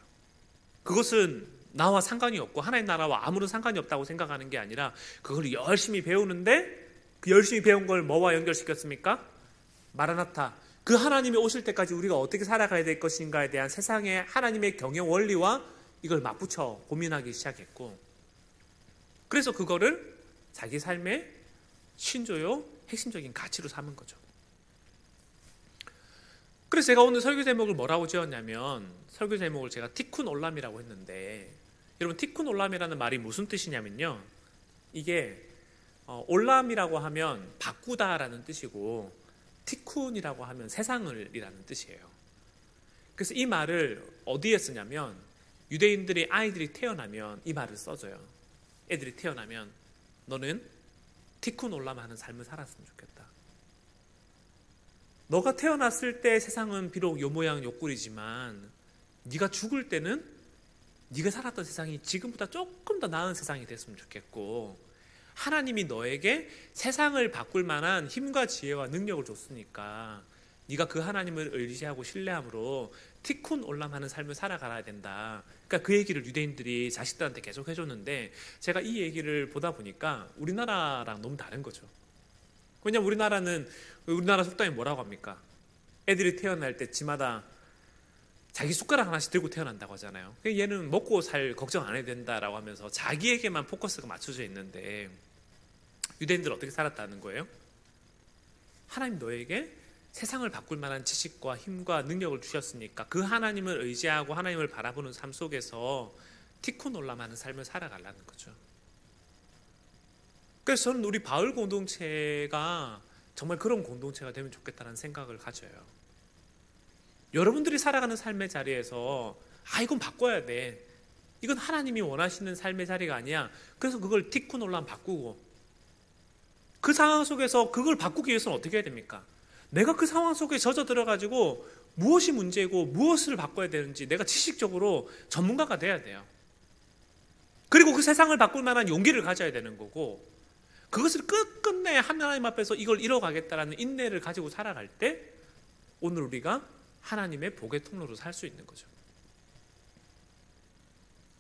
그것은 나와 상관이 없고 하나님 나라와 아무런 상관이 없다고 생각하는 게 아니라 그걸 열심히 배우는데, 그 열심히 배운 걸 뭐와 연결시켰습니까? 마라나타, 그 하나님이 오실 때까지 우리가 어떻게 살아가야 될 것인가에 대한 세상의 하나님의 경영 원리와 이걸 맞붙여 고민하기 시작했고, 그래서 그거를 자기 삶의 신조요 핵심적인 가치로 삼은 거죠. 그래서 제가 오늘 설교 제목을 뭐라고 지었냐면, 설교 제목을 제가 티쿤 올람이라고 했는데, 여러분 티쿤 올람이라는 말이 무슨 뜻이냐면요, 이게 올람이라고 하면 바꾸다라는 뜻이고 티쿤이라고 하면 세상을 이라는 뜻이에요. 그래서 이 말을 어디에 쓰냐면, 유대인들이 아이들이 태어나면 이 말을 써줘요. 애들이 태어나면 너는 티쿤 올람 하는 삶을 살았으면 좋겠다. 너가 태어났을 때 세상은 비록 요 모양 요 꼴이지만 네가 죽을 때는 네가 살았던 세상이 지금보다 조금 더 나은 세상이 됐으면 좋겠고, 하나님이 너에게 세상을 바꿀 만한 힘과 지혜와 능력을 줬으니까 네가 그 하나님을 의지하고 신뢰함으로 티쿤 올람하는 삶을 살아가야 된다. 그러니까 그 얘기를 유대인들이 자식들한테 계속 해줬는데 제가 이 얘기를 보다 보니까 우리나라랑 너무 다른 거죠. 왜냐면 우리나라 속담이 뭐라고 합니까? 애들이 태어날 때 지마다 자기 숟가락 하나씩 들고 태어난다고 하잖아요. 얘는 먹고 살 걱정 안 해도 된다라고 하면서 자기에게만 포커스가 맞춰져 있는데 유대인들 어떻게 살았다는 거예요? 하나님 너에게 세상을 바꿀 만한 지식과 힘과 능력을 주셨으니까 그 하나님을 의지하고 하나님을 바라보는 삶 속에서 티콘 올라가는 삶을 살아가려는 거죠. 그래서 저는 우리 바울 공동체가 정말 그런 공동체가 되면 좋겠다는 생각을 가져요. 여러분들이 살아가는 삶의 자리에서 이건 바꿔야 돼. 이건 하나님이 원하시는 삶의 자리가 아니야. 그래서 그걸 티콘 올라면 바꾸고 그 상황 속에서 그걸 바꾸기 위해서는 어떻게 해야 됩니까? 내가 그 상황 속에 젖어 들어가지고 무엇이 문제고 무엇을 바꿔야 되는지 내가 지식적으로 전문가가 돼야 돼요. 그리고 그 세상을 바꿀 만한 용기를 가져야 되는 거고 그것을 끝끝내 하나님 앞에서 이걸 이뤄가겠다라는 인내를 가지고 살아갈 때 오늘 우리가 하나님의 복의 통로로 살 수 있는 거죠.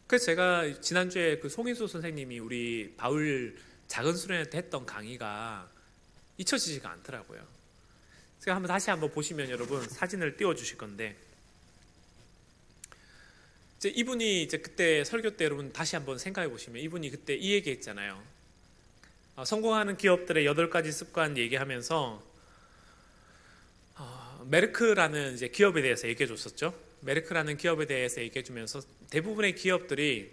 그래서 제가 지난주에 그 송인수 선생님이 우리 바울 작은 수련회 때 했던 강의가 잊혀지지가 않더라고요. 제가 다시 한번 보시면 여러분 사진을 띄워주실 건데 이분이 그때 설교 때 여러분 다시 한번 생각해 보시면 이분이 그때 이 얘기 했잖아요. 성공하는 기업들의 8가지 습관 얘기하면서 메르크라는 기업에 대해서 얘기해 줬었죠. 메르크라는 기업에 대해서 얘기해 주면서 대부분의 기업들이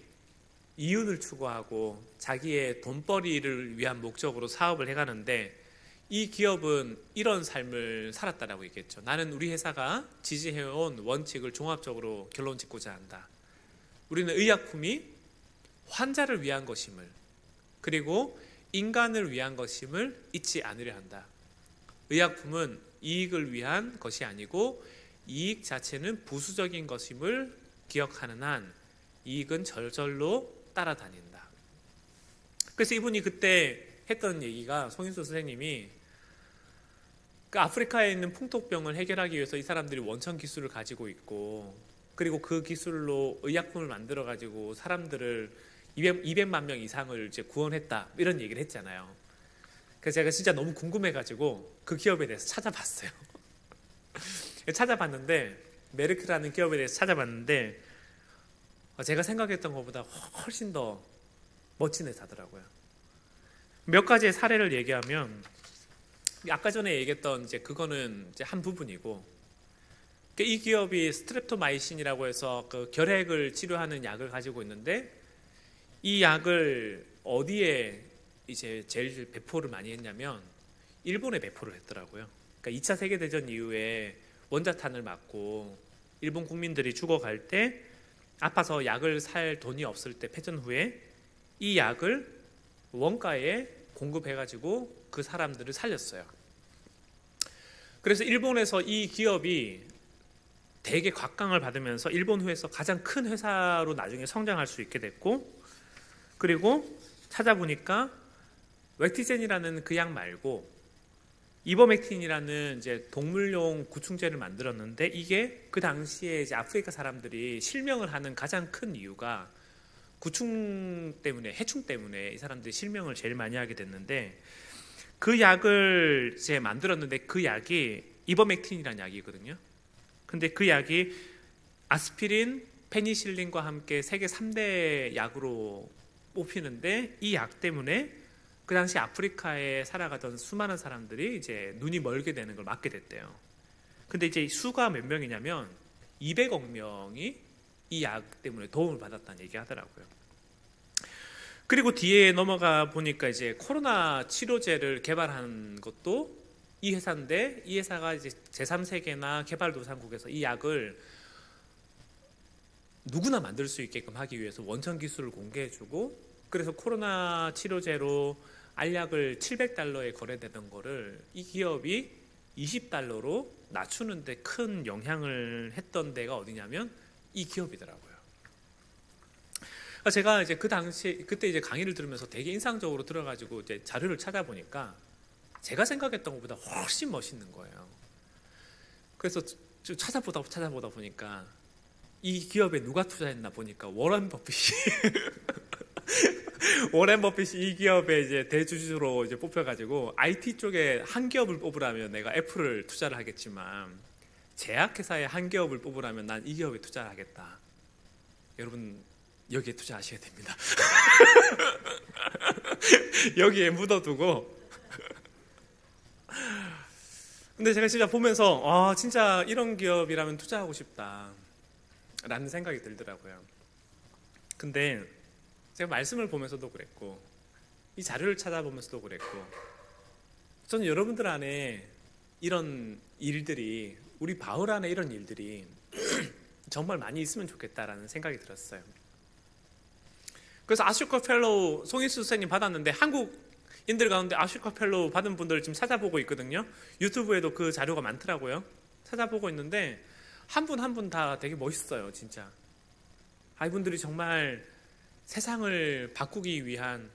이윤을 추구하고 자기의 돈벌이를 위한 목적으로 사업을 해가는데 이 기업은 이런 삶을 살았다라고 얘기했죠. 나는 우리 회사가 지지해온 원칙을 종합적으로 결론 짓고자 한다. 우리는 의약품이 환자를 위한 것임을 그리고 인간을 위한 것임을 잊지 않으려 한다. 의약품은 이익을 위한 것이 아니고 이익 자체는 부수적인 것임을 기억하는 한 이익은 절절로 따라다닌다. 그래서 이분이 그때 했던 얘기가 송인수 선생님이 그 아프리카에 있는 풍토병을 해결하기 위해서 이 사람들이 원천 기술을 가지고 있고 그리고 그 기술로 의약품을 만들어 가지고 사람들을 200만 명 이상을 구원했다 이런 얘기를 했잖아요. 그래서 제가 진짜 너무 궁금해가지고 그 기업에 대해서 찾아봤어요. 찾아봤는데 메르크라는 기업에 대해서 찾아봤는데 제가 생각했던 것보다 훨씬 더 멋진 회사더라고요. 몇 가지의 사례를 얘기하면 아까 전에 얘기했던 그거는 한 부분이고 이 기업이 스트랩토마이신이라고 해서 그 결핵을 치료하는 약을 가지고 있는데 이 약을 어디에 제일 배포를 많이 했냐면 일본에 배포를 했더라고요. 그러니까 2차 세계대전 이후에 원자탄을 맞고 일본 국민들이 죽어갈 때 아파서 약을 살 돈이 없을 때 패전 후에 이 약을 원가에 공급해가지고 그 사람들을 살렸어요. 그래서 일본에서 이 기업이 되게 곽강을 받으면서 일본 후에서 가장 큰 회사로 나중에 성장할 수 있게 됐고 그리고 찾아보니까 웩티젠이라는 그 약 말고 이버맥틴이라는 동물용 구충제를 만들었는데 이게 그 당시에 아프리카 사람들이 실명을 하는 가장 큰 이유가 구충 때문에 해충 때문에 이 사람들이 실명을 제일 많이 하게 됐는데 그 약을 만들었는데 그 약이 이버맥틴이라는 약이거든요. 근데 그 약이 아스피린, 페니실린과 함께 세계 3대 약으로 뽑히는데 이 약 때문에 그 당시 아프리카에 살아가던 수많은 사람들이 눈이 멀게 되는 걸 막게 됐대요. 근데 수가 몇 명이냐면 200억 명이 이 약 때문에 도움을 받았다는 얘기 하더라고요. 그리고 뒤에 넘어가 보니까 코로나 치료제를 개발한 것도 이 회사인데 이 회사가 제3세계나 개발도상국에서 이 약을 누구나 만들 수 있게끔 하기 위해서 원천 기술을 공개해주고 그래서 코로나 치료제로 알약을 $700에 거래되던 거를 이 기업이 $20로 낮추는데 큰 영향을 했던 데가 어디냐면 이 기업이더라고요. 제가 그 당시 그때 강의를 들으면서 되게 인상적으로 들어가지고 자료를 찾아보니까 제가 생각했던 것보다 훨씬 멋있는 거예요. 그래서 좀 찾아보다 보니까 이 기업에 누가 투자했나 보니까 워런 버핏이 워런 버핏이 이 기업에 이제 대주주로 이제 뽑혀가지고 IT 쪽에 한 기업을 뽑으라면 내가 애플을 투자를 하겠지만 제약회사에 한 기업을 뽑으라면 난 이 기업에 투자를 하겠다. 여러분 여기에 투자하셔야 됩니다. 여기에 묻어두고. 근데 제가 진짜 보면서 진짜 이런 기업이라면 투자하고 싶다 라는 생각이 들더라고요. 근데 제가 말씀을 보면서도 그랬고 이 자료를 찾아보면서도 그랬고 저는 여러분들 안에 이런 일들이, 우리 바울 안에 이런 일들이 정말 많이 있으면 좋겠다라는 생각이 들었어요. 그래서 아슈커 펠로우 송일수 선생님 받았는데 한국인들 가운데 아슈커 펠로우 받은 분들 지금 찾아보고 있거든요. 유튜브에도 그 자료가 많더라고요. 찾아보고 있는데 한 분 한 분 다 되게 멋있어요. 진짜 이분들이 정말 세상을 바꾸기 위한,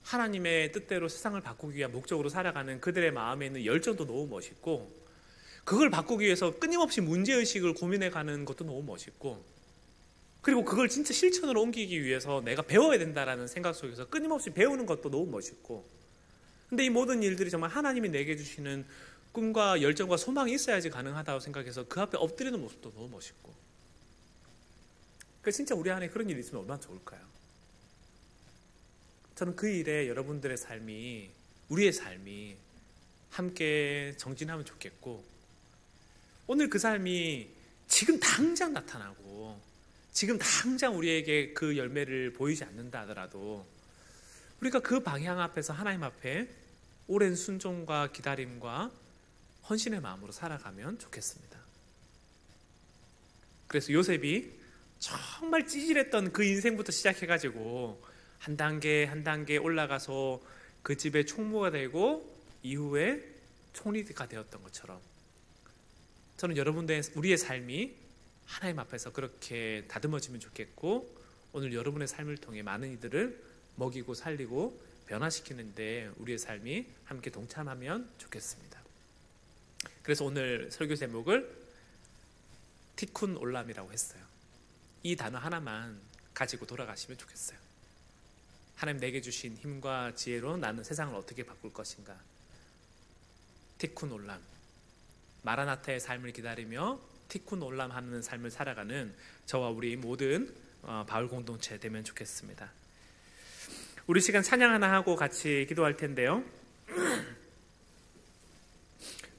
하나님의 뜻대로 세상을 바꾸기 위한 목적으로 살아가는 그들의 마음에 있는 열정도 너무 멋있고, 그걸 바꾸기 위해서 끊임없이 문제의식을 고민해가는 것도 너무 멋있고, 그리고 그걸 진짜 실천으로 옮기기 위해서 내가 배워야 된다라는 생각 속에서 끊임없이 배우는 것도 너무 멋있고, 근데 이 모든 일들이 정말 하나님이 내게 주시는 꿈과 열정과 소망이 있어야지 가능하다고 생각해서 그 앞에 엎드리는 모습도 너무 멋있고, 진짜 우리 안에 그런 일이 있으면 얼마나 좋을까요? 저는 그 일에 여러분들의 삶이, 우리의 삶이 함께 정진하면 좋겠고, 오늘 그 삶이 지금 당장 나타나고 지금 당장 우리에게 그 열매를 보이지 않는다 하더라도 우리가 그 방향 앞에서 하나님 앞에 오랜 순종과 기다림과 헌신의 마음으로 살아가면 좋겠습니다. 그래서 요셉이 정말 찌질했던 그 인생부터 시작해가지고 한 단계 한 단계 올라가서 그 집의 총무가 되고 이후에 총리가 되었던 것처럼, 저는 여러분들의, 우리의 삶이 하나님 앞에서 그렇게 다듬어지면 좋겠고, 오늘 여러분의 삶을 통해 많은 이들을 먹이고 살리고 변화시키는데 우리의 삶이 함께 동참하면 좋겠습니다. 그래서 오늘 설교 제목을 티쿤 올람이라고 했어요. 이 단어 하나만 가지고 돌아가시면 좋겠어요. 하나님 내게 주신 힘과 지혜로 나는 세상을 어떻게 바꿀 것인가. 티쿤 올람, 마라나타의 삶을 기다리며 티쿤 올람 하는 삶을 살아가는 저와 우리 모든 바울 공동체 되면 좋겠습니다. 우리 시간 찬양 하나 하고 같이 기도할 텐데요.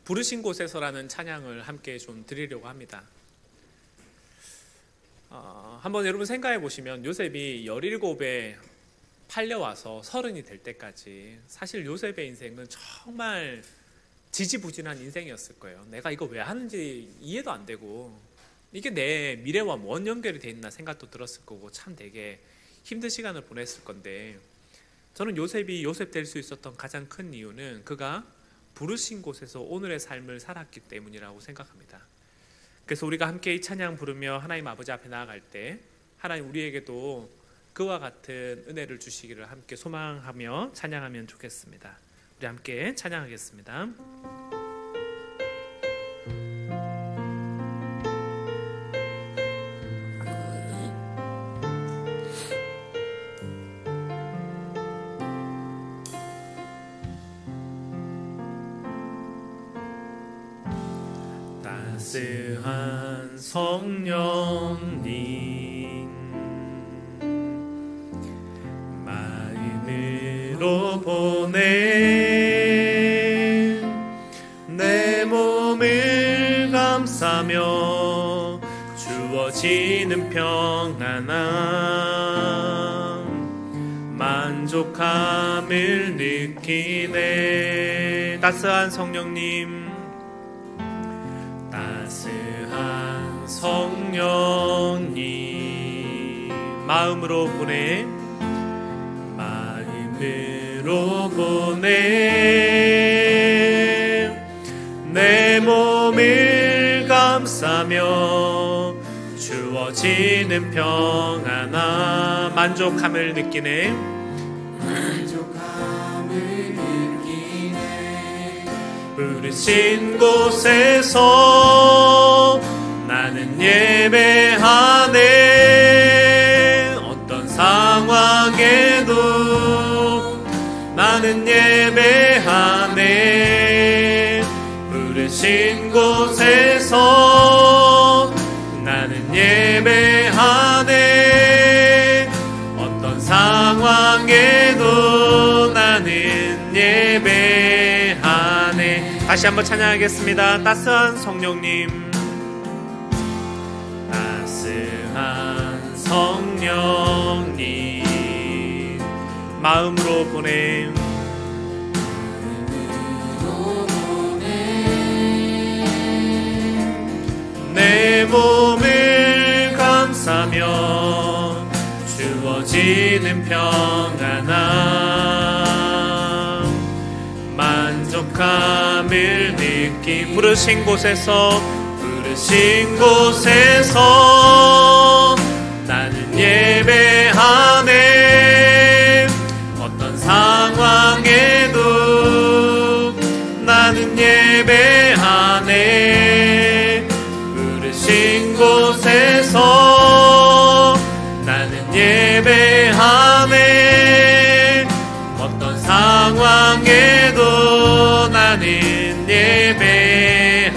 부르신 곳에서라는 찬양을 함께 좀 드리려고 합니다. 한번 여러분 생각해 보시면 요셉이 17에 팔려와서 30이 될 때까지 사실 요셉의 인생은 정말 지지부진한 인생이었을 거예요. 내가 이거 왜 하는지 이해도 안 되고 이게 내 미래와 뭔 연결이 돼 있나 생각도 들었을 거고 참 되게 힘든 시간을 보냈을 건데, 저는 요셉이 요셉 될 수 있었던 가장 큰 이유는 그가 부르신 곳에서 오늘의 삶을 살았기 때문이라고 생각합니다. 그래서 우리가 함께 이 찬양 부르며 하나님 아버지 앞에 나아갈 때 하나님 우리에게도 그와 같은 은혜를 주시기를 함께 소망하며 찬양하면 좋겠습니다. 우리 함께 찬양하겠습니다. 따스한 성령님 마음으로 보내 내 몸을 감싸며 주어지는 평안함 만족함을 느끼네. 따스한 성령님, 따스한 성령님 마음으로 보내 마음으로 보내 내 몸을 감싸며 주어지는 평안함 만족함을 느끼네. 만족함을 느끼네. 부르신 곳에서 나는 예배하네. 어떤 상황에도 나는 예배하네. 부르신 곳에서 나는 예배하네. 어떤 상황에도 나는 예배하네. 다시 한번 찬양하겠습니다. 따스한 성령님, 따스한 성령님, 마음으로 보내. 내 몸을 감싸며 주어지는 평안함, 만족함을 느끼. 부르신 곳에서 나는 예배하네. 어떤 상황에도 나는 예배하네. 부르신 곳에서 나는 예배하네. 어떤 상황에도 나는 예배하네.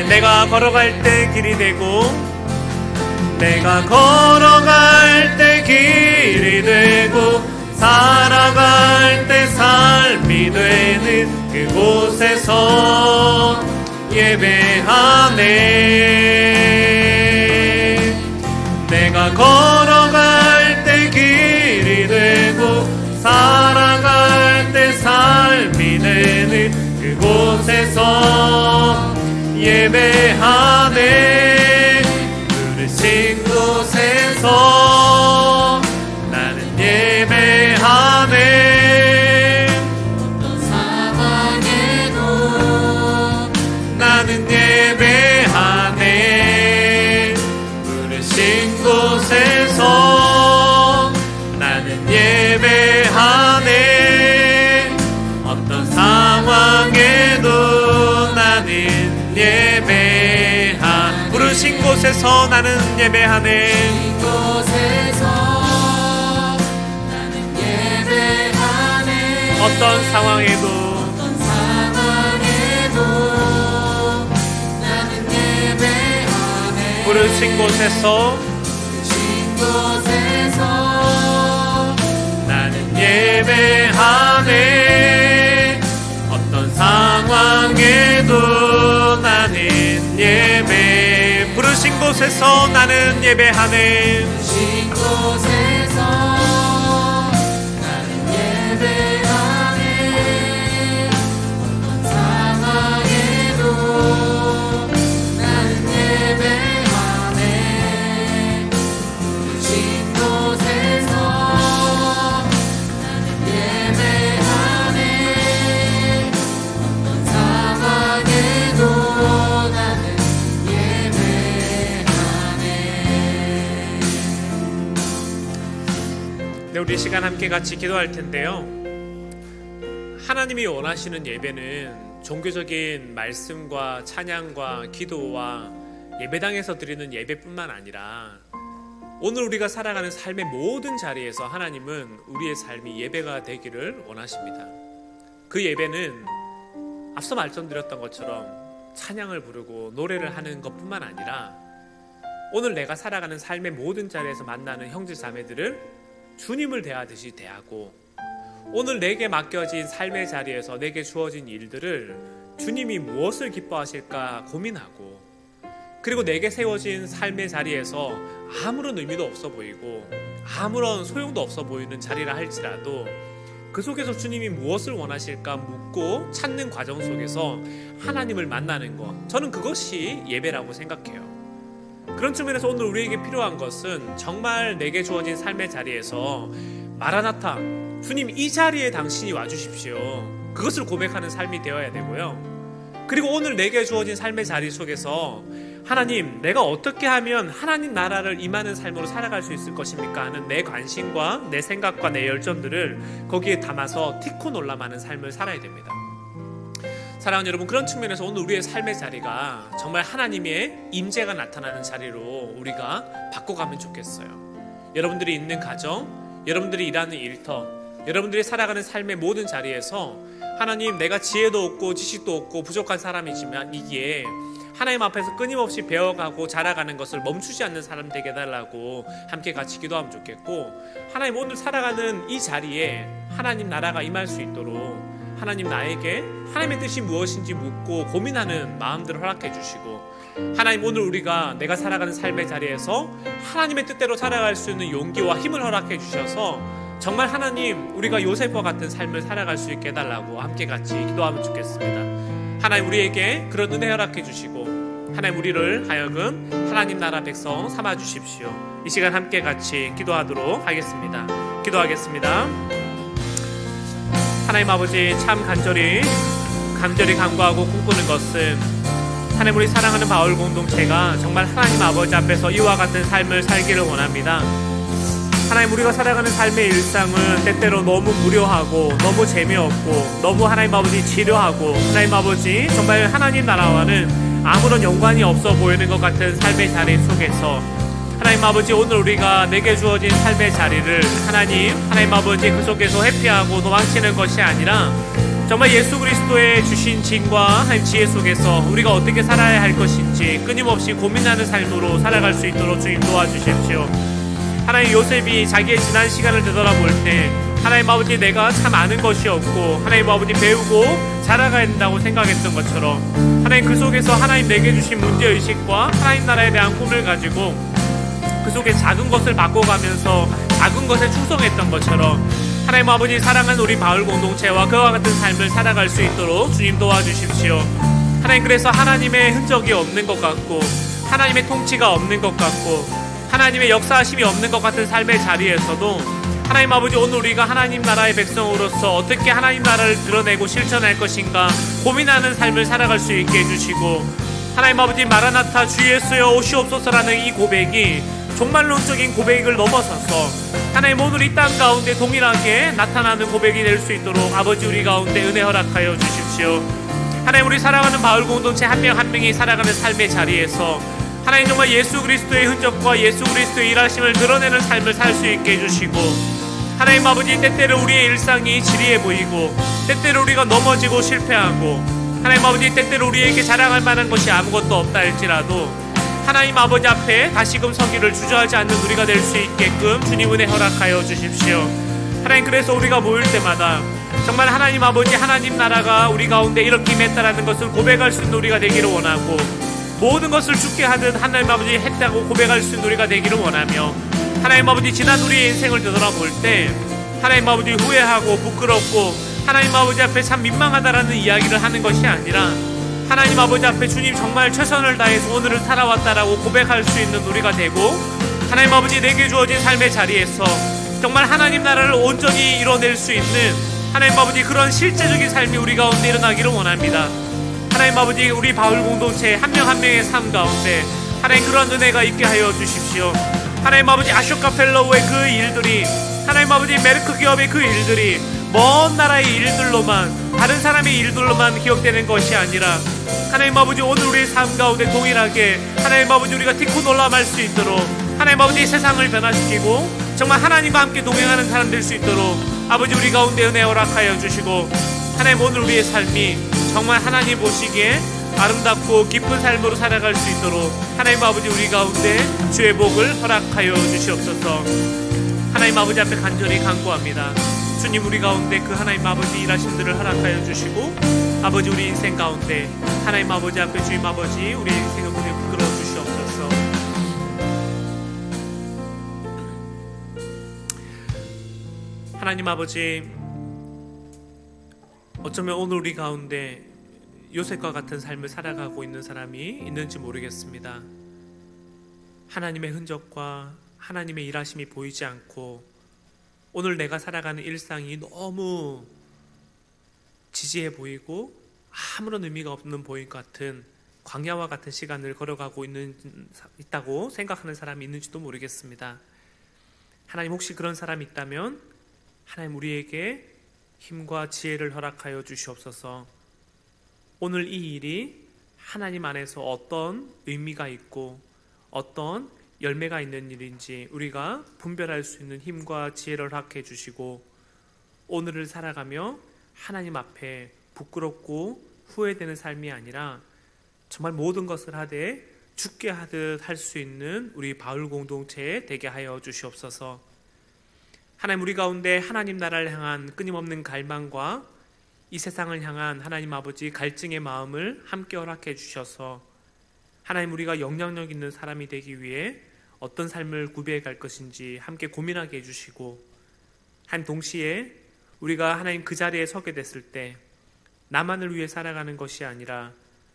내가 걸어갈 때 길이 되고, 내가 걸어갈 때 길이 되고, 살아갈 때 삶이 되는 그곳에서 예배하네. 내가 걸어갈 때 길이 되고, 살아갈 때 삶이 되는 그곳에서 예배하네. 부르신 곳에서 나는 예배하네. 어떤 상황에도 나는 예배하네. 부르신 곳에서 나는 예배하네. 어떤 상황에도 나는 예배하네. 부르신 곳에서 나는 예배하네. 어떤 상황에도 나는 예배하네. 부르신 곳에서 나는 예배하네. 어떤 상황에도 나는 예배. 부르신 곳에서 나는 예배하네. 부르신 곳에서 나는 예배하네. 어떤 상황에도 나는 예배하네. 부르신 곳에서 나는 예배하네. 어떤 상황에도 나는 예배하네. 네, 우리 시간 함께 같이 기도할 텐데요. 하나님이 원하시는 예배는 종교적인 말씀과 찬양과 기도와 예배당에서 드리는 예배뿐만 아니라 오늘 우리가 살아가는 삶의 모든 자리에서 하나님은 우리의 삶이 예배가 되기를 원하십니다. 그 예배는 앞서 말씀드렸던 것처럼 찬양을 부르고 노래를 하는 것뿐만 아니라 오늘 내가 살아가는 삶의 모든 자리에서 만나는 형제 자매들을 주님을 대하듯이 대하고, 오늘 내게 맡겨진 삶의 자리에서 내게 주어진 일들을 주님이 무엇을 기뻐하실까 고민하고, 그리고 내게 세워진 삶의 자리에서 아무런 의미도 없어 보이고 아무런 소용도 없어 보이는 자리라 할지라도 그 속에서 주님이 무엇을 원하실까 묻고 찾는 과정 속에서 하나님을 만나는 것, 저는 그것이 예배라고 생각해요. 그런 측면에서 오늘 우리에게 필요한 것은 정말 내게 주어진 삶의 자리에서 마라나타, 주님 이 자리에 당신이 와주십시오, 그것을 고백하는 삶이 되어야 되고요. 그리고 오늘 내게 주어진 삶의 자리 속에서 하나님, 내가 어떻게 하면 하나님 나라를 임하는 삶으로 살아갈 수 있을 것입니까 하는 내 관심과 내 생각과 내 열정들을 거기에 담아서 티코 놀라마는 삶을 살아야 됩니다. 사랑하는 여러분, 그런 측면에서 오늘 우리의 삶의 자리가 정말 하나님의 임재가 나타나는 자리로 우리가 바꿔가면 좋겠어요. 여러분들이 있는 가정, 여러분들이 일하는 일터, 여러분들이 살아가는 삶의 모든 자리에서 하나님, 내가 지혜도 없고 지식도 없고 부족한 사람이지만 이기에 하나님 앞에서 끊임없이 배워가고 자라가는 것을 멈추지 않는 사람 되게 해달라고 함께 같이 기도하면 좋겠고, 하나님 오늘 살아가는 이 자리에 하나님 나라가 임할 수 있도록 하나님 나에게 하나님의 뜻이 무엇인지 묻고 고민하는 마음들을 허락해 주시고, 하나님 오늘 우리가 내가 살아가는 삶의 자리에서 하나님의 뜻대로 살아갈 수 있는 용기와 힘을 허락해 주셔서 정말 하나님, 우리가 요셉과 같은 삶을 살아갈 수 있게 해달라고 함께 같이 기도하면 좋겠습니다. 하나님 우리에게 그런 은혜 허락해 주시고, 하나님 우리를 하여금 하나님 나라 백성 삼아 주십시오. 이 시간 함께 같이 기도하도록 하겠습니다. 기도하겠습니다. 하나님 아버지, 참 간절히 간구하고 꿈꾸는 것은 하나님, 우리 사랑하는 바울 공동체가 정말 하나님 아버지 앞에서 이와 같은 삶을 살기를 원합니다. 하나님, 우리가 살아가는 삶의 일상은 때때로 너무 무료하고 너무 재미없고 너무 하나님 아버지 지루하고 하나님 아버지 정말 하나님 나라와는 아무런 연관이 없어 보이는 것 같은 삶의 자리 속에서 하나님 아버지, 오늘 우리가 내게 주어진 삶의 자리를 하나님 아버지 그 속에서 회피하고 도망치는 것이 아니라 정말 예수 그리스도의 주신 진과 하나님 지혜 속에서 우리가 어떻게 살아야 할 것인지 끊임없이 고민하는 삶으로 살아갈 수 있도록 주님 도와주십시오. 하나님, 요셉이 자기의 지난 시간을 되돌아볼 때 하나님 아버지, 내가 참 아는 것이 없고 하나님 아버지 배우고 자라가야 된다고 생각했던 것처럼 하나님 그 속에서 하나님 내게 주신 문제의식과 하나님 나라에 대한 꿈을 가지고 그 속에 작은 것을 바꿔가면서 작은 것에 충성했던 것처럼 하나님 아버지, 사랑하는 우리 바울 공동체와 그와 같은 삶을 살아갈 수 있도록 주님 도와주십시오. 하나님, 그래서 하나님의 흔적이 없는 것 같고 하나님의 통치가 없는 것 같고 하나님의 역사하심이 없는 것 같은 삶의 자리에서도 하나님 아버지, 오늘 우리가 하나님 나라의 백성으로서 어떻게 하나님 나라를 드러내고 실천할 것인가 고민하는 삶을 살아갈 수 있게 해주시고, 하나님 아버지, 마라나타 주 예수여 오시옵소서라는 이 고백이 종말론적인 고백을 넘어서서 하나님 오늘 이 땅 가운데 동일하게 나타나는 고백이 될 수 있도록 아버지, 우리 가운데 은혜 허락하여 주십시오. 하나님, 우리 사랑하는 바울 공동체 한 명 한 명이 살아가는 삶의 자리에서 하나님 정말 예수 그리스도의 흔적과 예수 그리스도의 일하심을 드러내는 삶을 살 수 있게 해주시고, 하나님 아버지, 때때로 우리의 일상이 지리해 보이고 때때로 우리가 넘어지고 실패하고 하나님 아버지, 때때로 우리에게 자랑할 만한 것이 아무것도 없다 할지라도 하나님 아버지 앞에 다시금 서기를 주저하지 않는 우리가 될 수 있게끔 주님 은혜 허락하여 주십시오. 하나님, 그래서 우리가 모일 때마다 정말 하나님 아버지, 하나님 나라가 우리 가운데 이렇게 임했다라는 것을 고백할 수 있는 우리가 되기를 원하고, 모든 것을 죽게 하듯 하나님 아버지 했다고 고백할 수 있는 우리가 되기를 원하며, 하나님 아버지, 지난 우리의 인생을 되돌아볼 때 하나님 아버지 후회하고 부끄럽고 하나님 아버지 앞에 참 민망하다라는 이야기를 하는 것이 아니라 하나님 아버지 앞에 주님 정말 최선을 다해서 오늘을 살아왔다라고 고백할 수 있는 우리가 되고, 하나님 아버지, 내게 주어진 삶의 자리에서 정말 하나님 나라를 온전히 이뤄낼 수 있는 하나님 아버지 그런 실제적인 삶이 우리 가운데 일어나기를 원합니다. 하나님 아버지, 우리 바울 공동체 한 명 한 명의 삶 가운데 하나님 그런 은혜가 있게 하여 주십시오. 하나님 아버지, 아쇼카 펠로우의 그 일들이, 하나님 아버지 메르크 기업의 그 일들이 먼 나라의 일들로만, 다른 사람의 일들로만 기억되는 것이 아니라 하나님 아버지, 오늘 우리의 삶 가운데 동일하게 하나님 아버지 우리가 딛고 놀람할 수 있도록 하나님 아버지 세상을 변화시키고 정말 하나님과 함께 동행하는 사람 될 수 있도록 아버지 우리 가운데 은혜 허락하여 주시고, 하나님 오늘 우리의 삶이 정말 하나님 보시기에 아름답고 기쁜 삶으로 살아갈 수 있도록 하나님 아버지 우리 가운데 주의 복을 허락하여 주시옵소서. 하나님 아버지 앞에 간절히 간구합니다. 주님, 우리 가운데 그 하나님 아버지 일하심들을 허락하여 주시고, 아버지 우리 인생 가운데 하나님 아버지 앞에 주님 아버지 우리 인생을 보내 부끄러워 주시옵소서. 하나님 아버지, 어쩌면 오늘 우리 가운데 요셉과 같은 삶을 살아가고 있는 사람이 있는지 모르겠습니다. 하나님의 흔적과 하나님의 일하심이 보이지 않고 오늘 내가 살아가는 일상이 너무 지지해 보이고 아무런 의미가 없는 보일 것 같은 광야와 같은 시간을 걸어가고 있다고 생각하는 사람이 있는지도 모르겠습니다. 하나님, 혹시 그런 사람이 있다면 하나님 우리에게 힘과 지혜를 허락하여 주시옵소서. 오늘 이 일이 하나님 안에서 어떤 의미가 있고 어떤 열매가 있는 일인지 우리가 분별할 수 있는 힘과 지혜를 허락해 주시고, 오늘을 살아가며 하나님 앞에 부끄럽고 후회되는 삶이 아니라 정말 모든 것을 하되 죽게 하듯 할 수 있는 우리 바울 공동체에 되게 하여 주시옵소서. 하나님, 우리 가운데 하나님 나라를 향한 끊임없는 갈망과 이 세상을 향한 하나님 아버지 갈증의 마음을 함께 허락해 주셔서 하나님, 우리가 영향력 있는 사람이 되기 위해 어떤 삶을 구비해 갈 것인지 함께 고민하게 해주시고, 한 동시에 우리가 하나님 그 자리에 서게 됐을 때 나만을 위해 살아가는 것이 아니라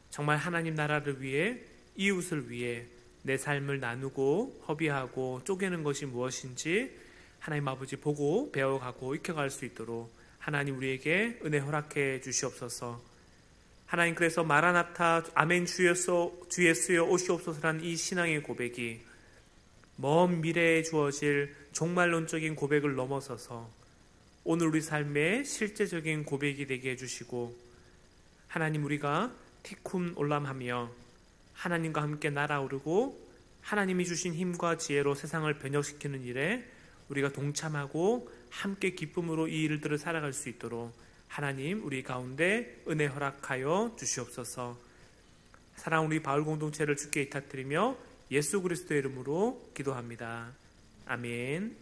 정말 하나님 나라를 위해, 이웃을 위해 내 삶을 나누고 허비하고 쪼개는 것이 무엇인지 하나님 아버지 보고 배워가고 익혀갈 수 있도록 하나님 우리에게 은혜 허락해 주시옵소서. 하나님, 그래서 마라나타 아멘 주 예수여 오시옵소서라는 이 신앙의 고백이 먼 미래에 주어질 종말론적인 고백을 넘어서서 오늘 우리 삶의 실제적인 고백이 되게 해주시고, 하나님, 우리가 티쿰 올람하며 하나님과 함께 날아오르고 하나님이 주신 힘과 지혜로 세상을 변혁시키는 일에 우리가 동참하고 함께 기쁨으로 이 일들을 살아갈 수 있도록 하나님 우리 가운데 은혜 허락하여 주시옵소서. 사랑하는 우리 바울 공동체를 주께 의탁드리며 예수 그리스도의 이름으로 기도합니다. 아멘.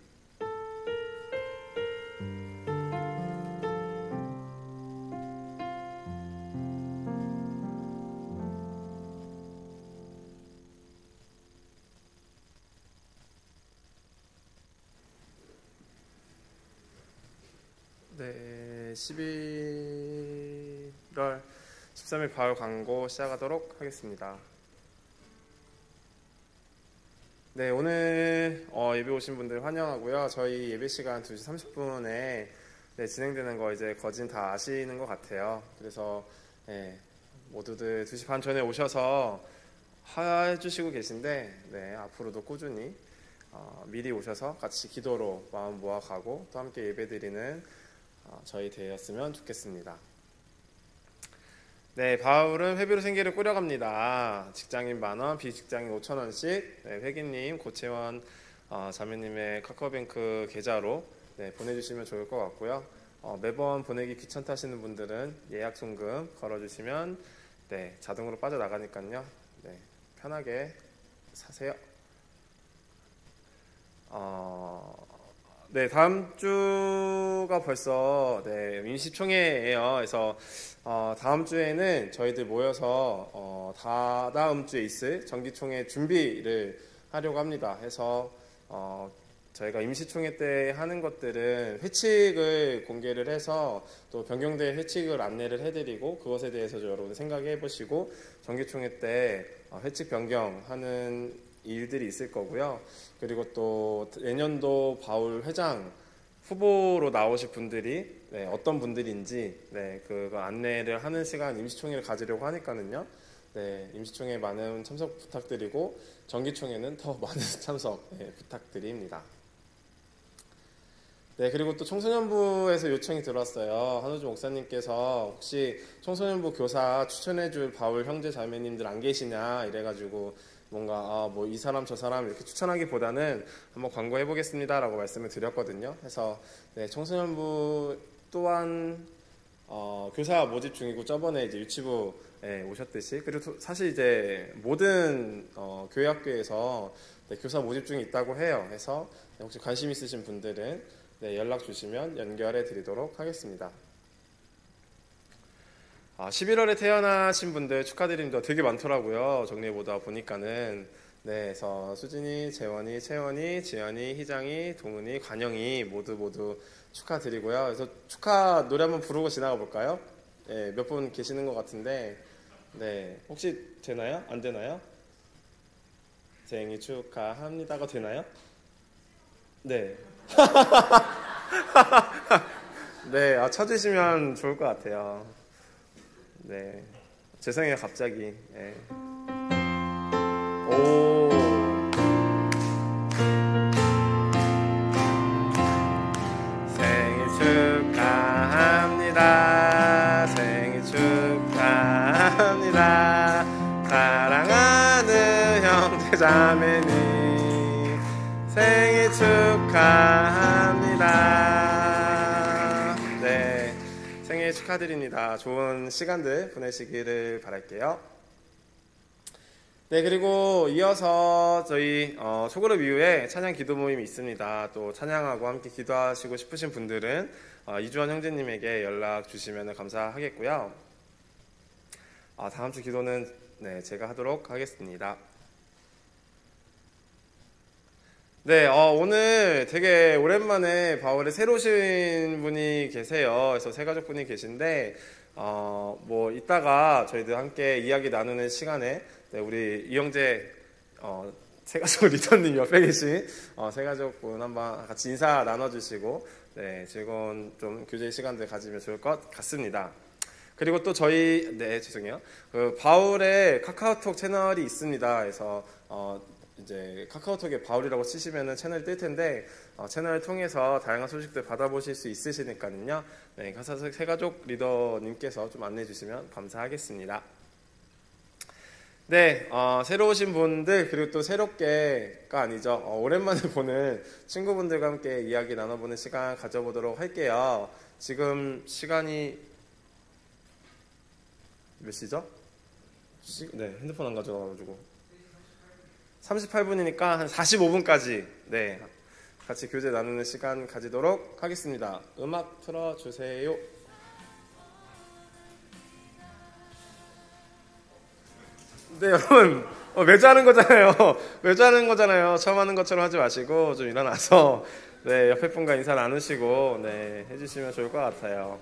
네, 11월 13일 바울 광고 시작하도록 하겠습니다. 네, 오늘 예배 오신 분들 환영하고요. 저희 예배 시간 2시 30분에 진행되는 거 이제 거진 다 아시는 것 같아요. 그래서 모두들 2시 반 전에 오셔서 해주시고 계신데, 앞으로도 꾸준히 미리 오셔서 같이 기도로 마음 모아가고 또 함께 예배드리는 저희 되었으면 좋겠습니다. 네, 바울은 회비로 생계를 꾸려갑니다. 직장인 10,000원, 비직장인 5,000원씩 회기님, 고채원 자매님의 카카오뱅크 계좌로 보내주시면 좋을 것 같고요. 매번 보내기 귀찮다 하시는 분들은 예약 송금 걸어주시면 자동으로 빠져나가니까요. 편하게 사세요. 다음 주가 벌써 임시총회예요. 그래서 다음 주에는 저희들 모여서 다다음 주에 있을 정기총회 준비를 하려고 합니다. 해서 저희가 임시총회 때 하는 것들은 회칙을 공개를 해서 또 변경될 회칙을 안내를 해드리고 그것에 대해서 여러분 생각해 보시고 정기총회 때 회칙 변경하는 일들이 있을 거고요. 그리고 또 내년도 바울 회장 후보로 나오실 분들이 어떤 분들인지 그거 안내를 하는 시간 임시총회를 가지려고 하니까는요. 임시총회 많은 참석 부탁드리고 정기총회는 더 많은 참석 부탁드립니다. 그리고 또 청소년부에서 요청이 들어왔어요. 한우주 목사님께서 혹시 청소년부 교사 추천해줄 바울 형제 자매님들 안 계시냐 이래가지고 뭔가 이 사람 저 사람 이렇게 추천하기보다는 한번 광고해 보겠습니다라고 말씀을 드렸거든요. 그래서 청소년부 또한 교사 모집 중이고 저번에 이제 유치부에 오셨듯이, 그리고 사실 이제 모든 교회 학교에서 교사 모집 중에 있다고 해요. 그래서 혹시 관심 있으신 분들은 연락 주시면 연결해 드리도록 하겠습니다. 11월에 태어나신 분들 축하드립니다. 되게 많더라고요. 정리해보다 보니까는. 그래서 수진이, 재원이, 채원이, 지연이, 희장이, 동은이, 관영이 모두 축하드리고요. 그래서 축하 노래 한번 부르고 지나가 볼까요? 몇 분 계시는 것 같은데, 혹시 되나요? 안 되나요? 생일 축하합니다가 되나요? 네. 찾으시면 좋을 것 같아요. 죄송해요, 갑자기. 오. 생일 축하합니다. 생일 축하합니다. 생일 축하드립니다. 좋은 시간들 보내시기를 바랄게요. 네, 그리고 이어서 저희 소그룹 이후에 찬양 기도 모임이 있습니다. 또 찬양하고 함께 기도하시고 싶으신 분들은 이주원 형제님에게 연락 주시면 감사하겠고요. 다음 주 기도는 제가 하도록 하겠습니다. 네, 오늘 되게 오랜만에 바울에 새로 오신 분이 계세요. 그래서 세 가족분이 계신데, 뭐, 이따가 저희들 함께 이야기 나누는 시간에, 우리 이영재, 세 가족 리더님 옆에 계신, 세 가족분 한번 같이 인사 나눠주시고, 즐거운 좀 교제 시간들 가지면 좋을 것 같습니다. 그리고 또 저희, 죄송해요. 그 바울의 카카오톡 채널이 있습니다. 그래서, 이제 카카오톡에 바울이라고 치시면은 채널이 뜰 텐데 채널을 통해서 다양한 소식들 받아보실 수 있으시니까요. 네, 세가족 리더님께서 좀 안내해 주시면 감사하겠습니다. 네, 새로 오신 분들 그리고 또 새롭게가 아니죠. 오랜만에 보는 친구분들과 함께 이야기 나눠보는 시간 가져보도록 할게요. 지금 시간이 몇 시죠? 네, 핸드폰 안 가져가가지고 38분이니까 한 45분까지 같이 교제 나누는 시간 가지도록 하겠습니다. 음악 틀어주세요. 네, 여러분 매주 하는 거잖아요. 매주 하는 거잖아요. 처음 하는 것처럼 하지 마시고 좀 일어나서 옆에 분과 인사 나누시고 해주시면 좋을 것 같아요.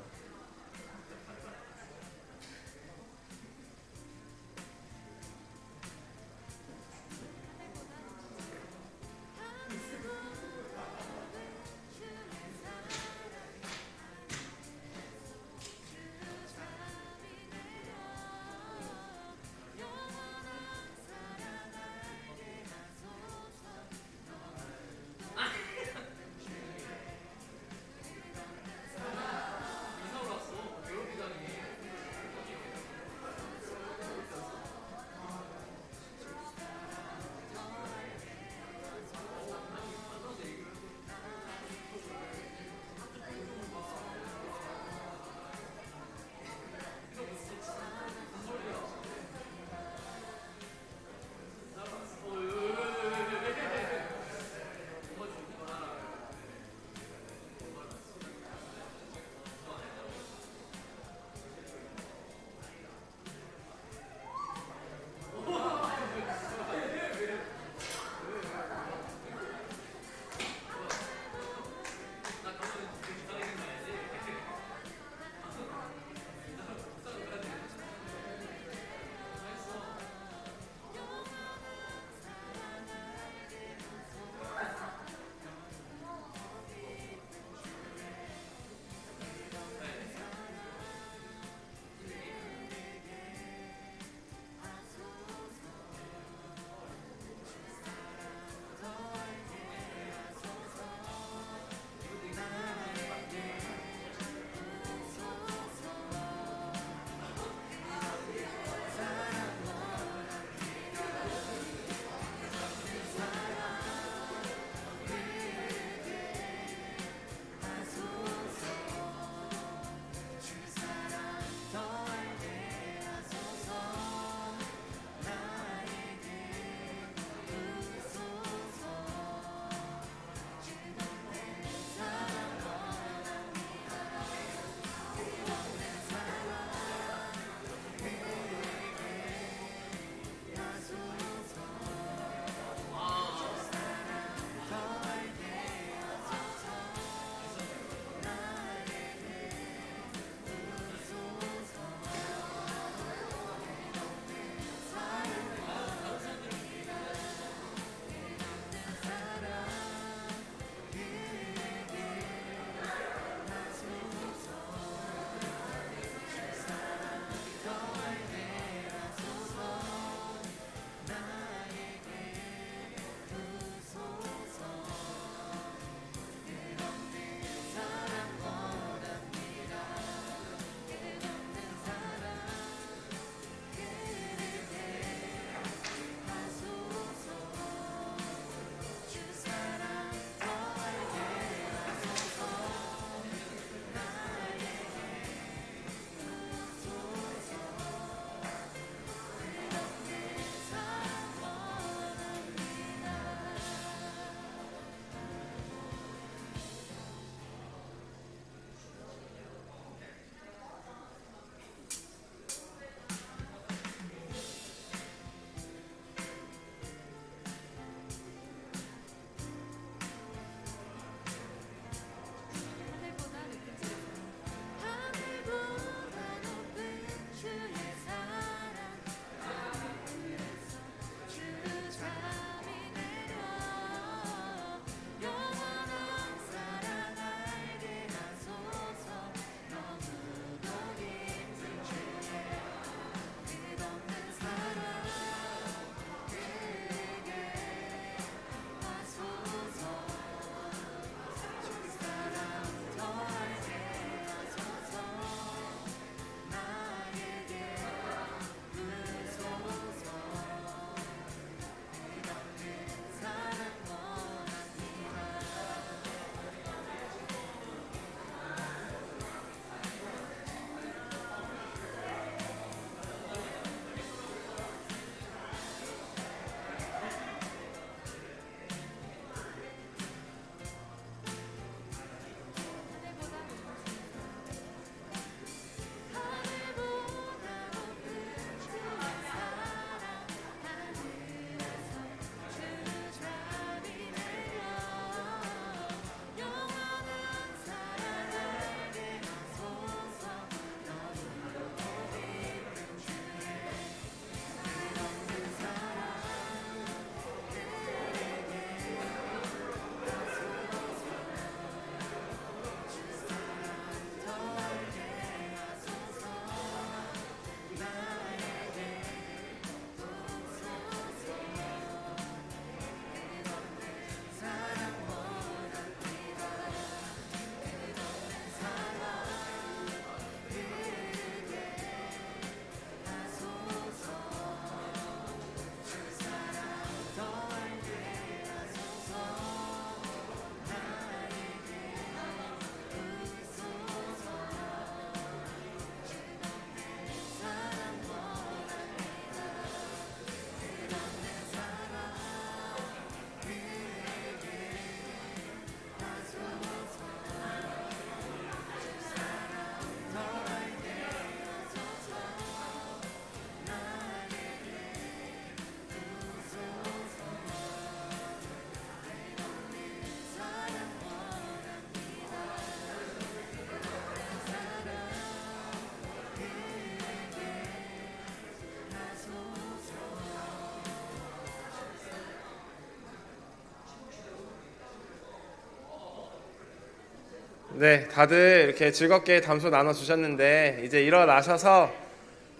네, 다들 이렇게 즐겁게 담소 나눠주셨는데 이제 일어나셔서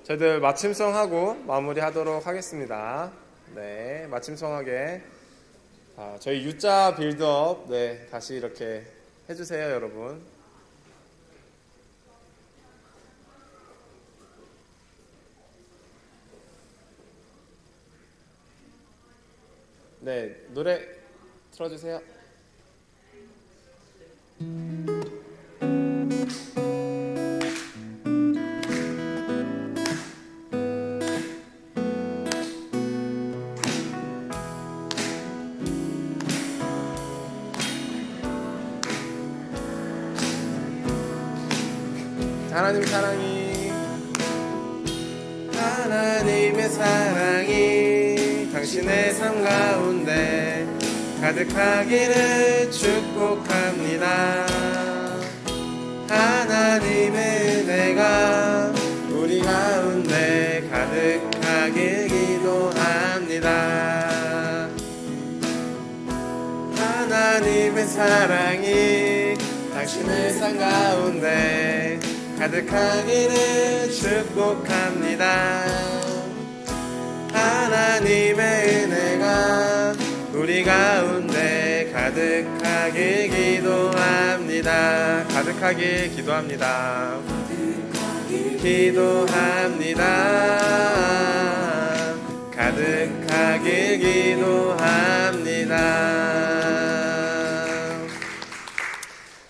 저희들 마침송하고 마무리하도록 하겠습니다. 네, 마침송하게 저희 U자 빌드업 네, 다시 이렇게 해주세요, 여러분. 네, 노래 틀어주세요. 하나님 사랑이 하나님의 사랑이 당신의 삶 가운데 가득하기를 축복합니다. 하나님의 은혜가 우리 가운데 가득하길 기도합니다. 하나님의 사랑이 당신의 삶 가운데 가득하기를 축복합니다. 하나님의 은혜가 우리 가운데 가득하길 기도합니다. 가득하길 기도합니다. 기도합니다. 가득하길 기도합니다.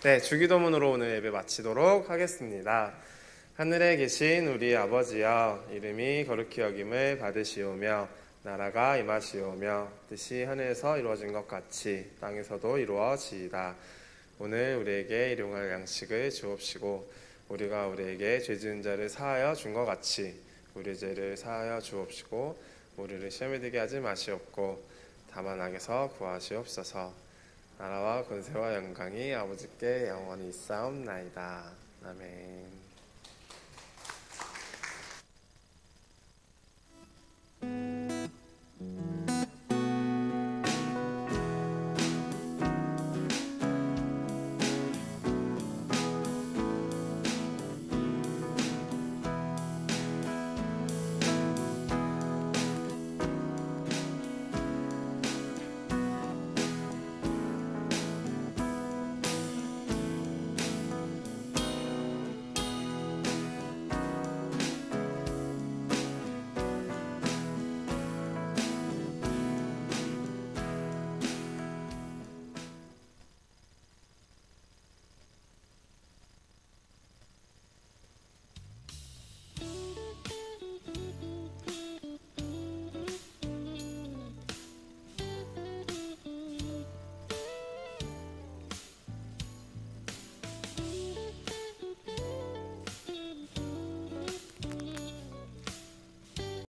네, 주기도문으로 오늘 예배 마치도록 하겠습니다. 하늘에 계신 우리 아버지여, 이름이 거룩히 여김을 받으시오며 나라가 임하시오며 뜻이 하늘에서 이루어진 것 같이 땅에서도 이루어지이다. 오늘 우리에게 일용할 양식을 주옵시고 우리가 우리에게 죄 지은 자를 사하여 준 것 같이 우리 죄를 사하여 주옵시고 우리를 시험에 들게 하지 마시옵고 다만 악에서 구하시옵소서. 나라와 권세와 영광이 아버지께 영원히 있사옵나이다. 아멘.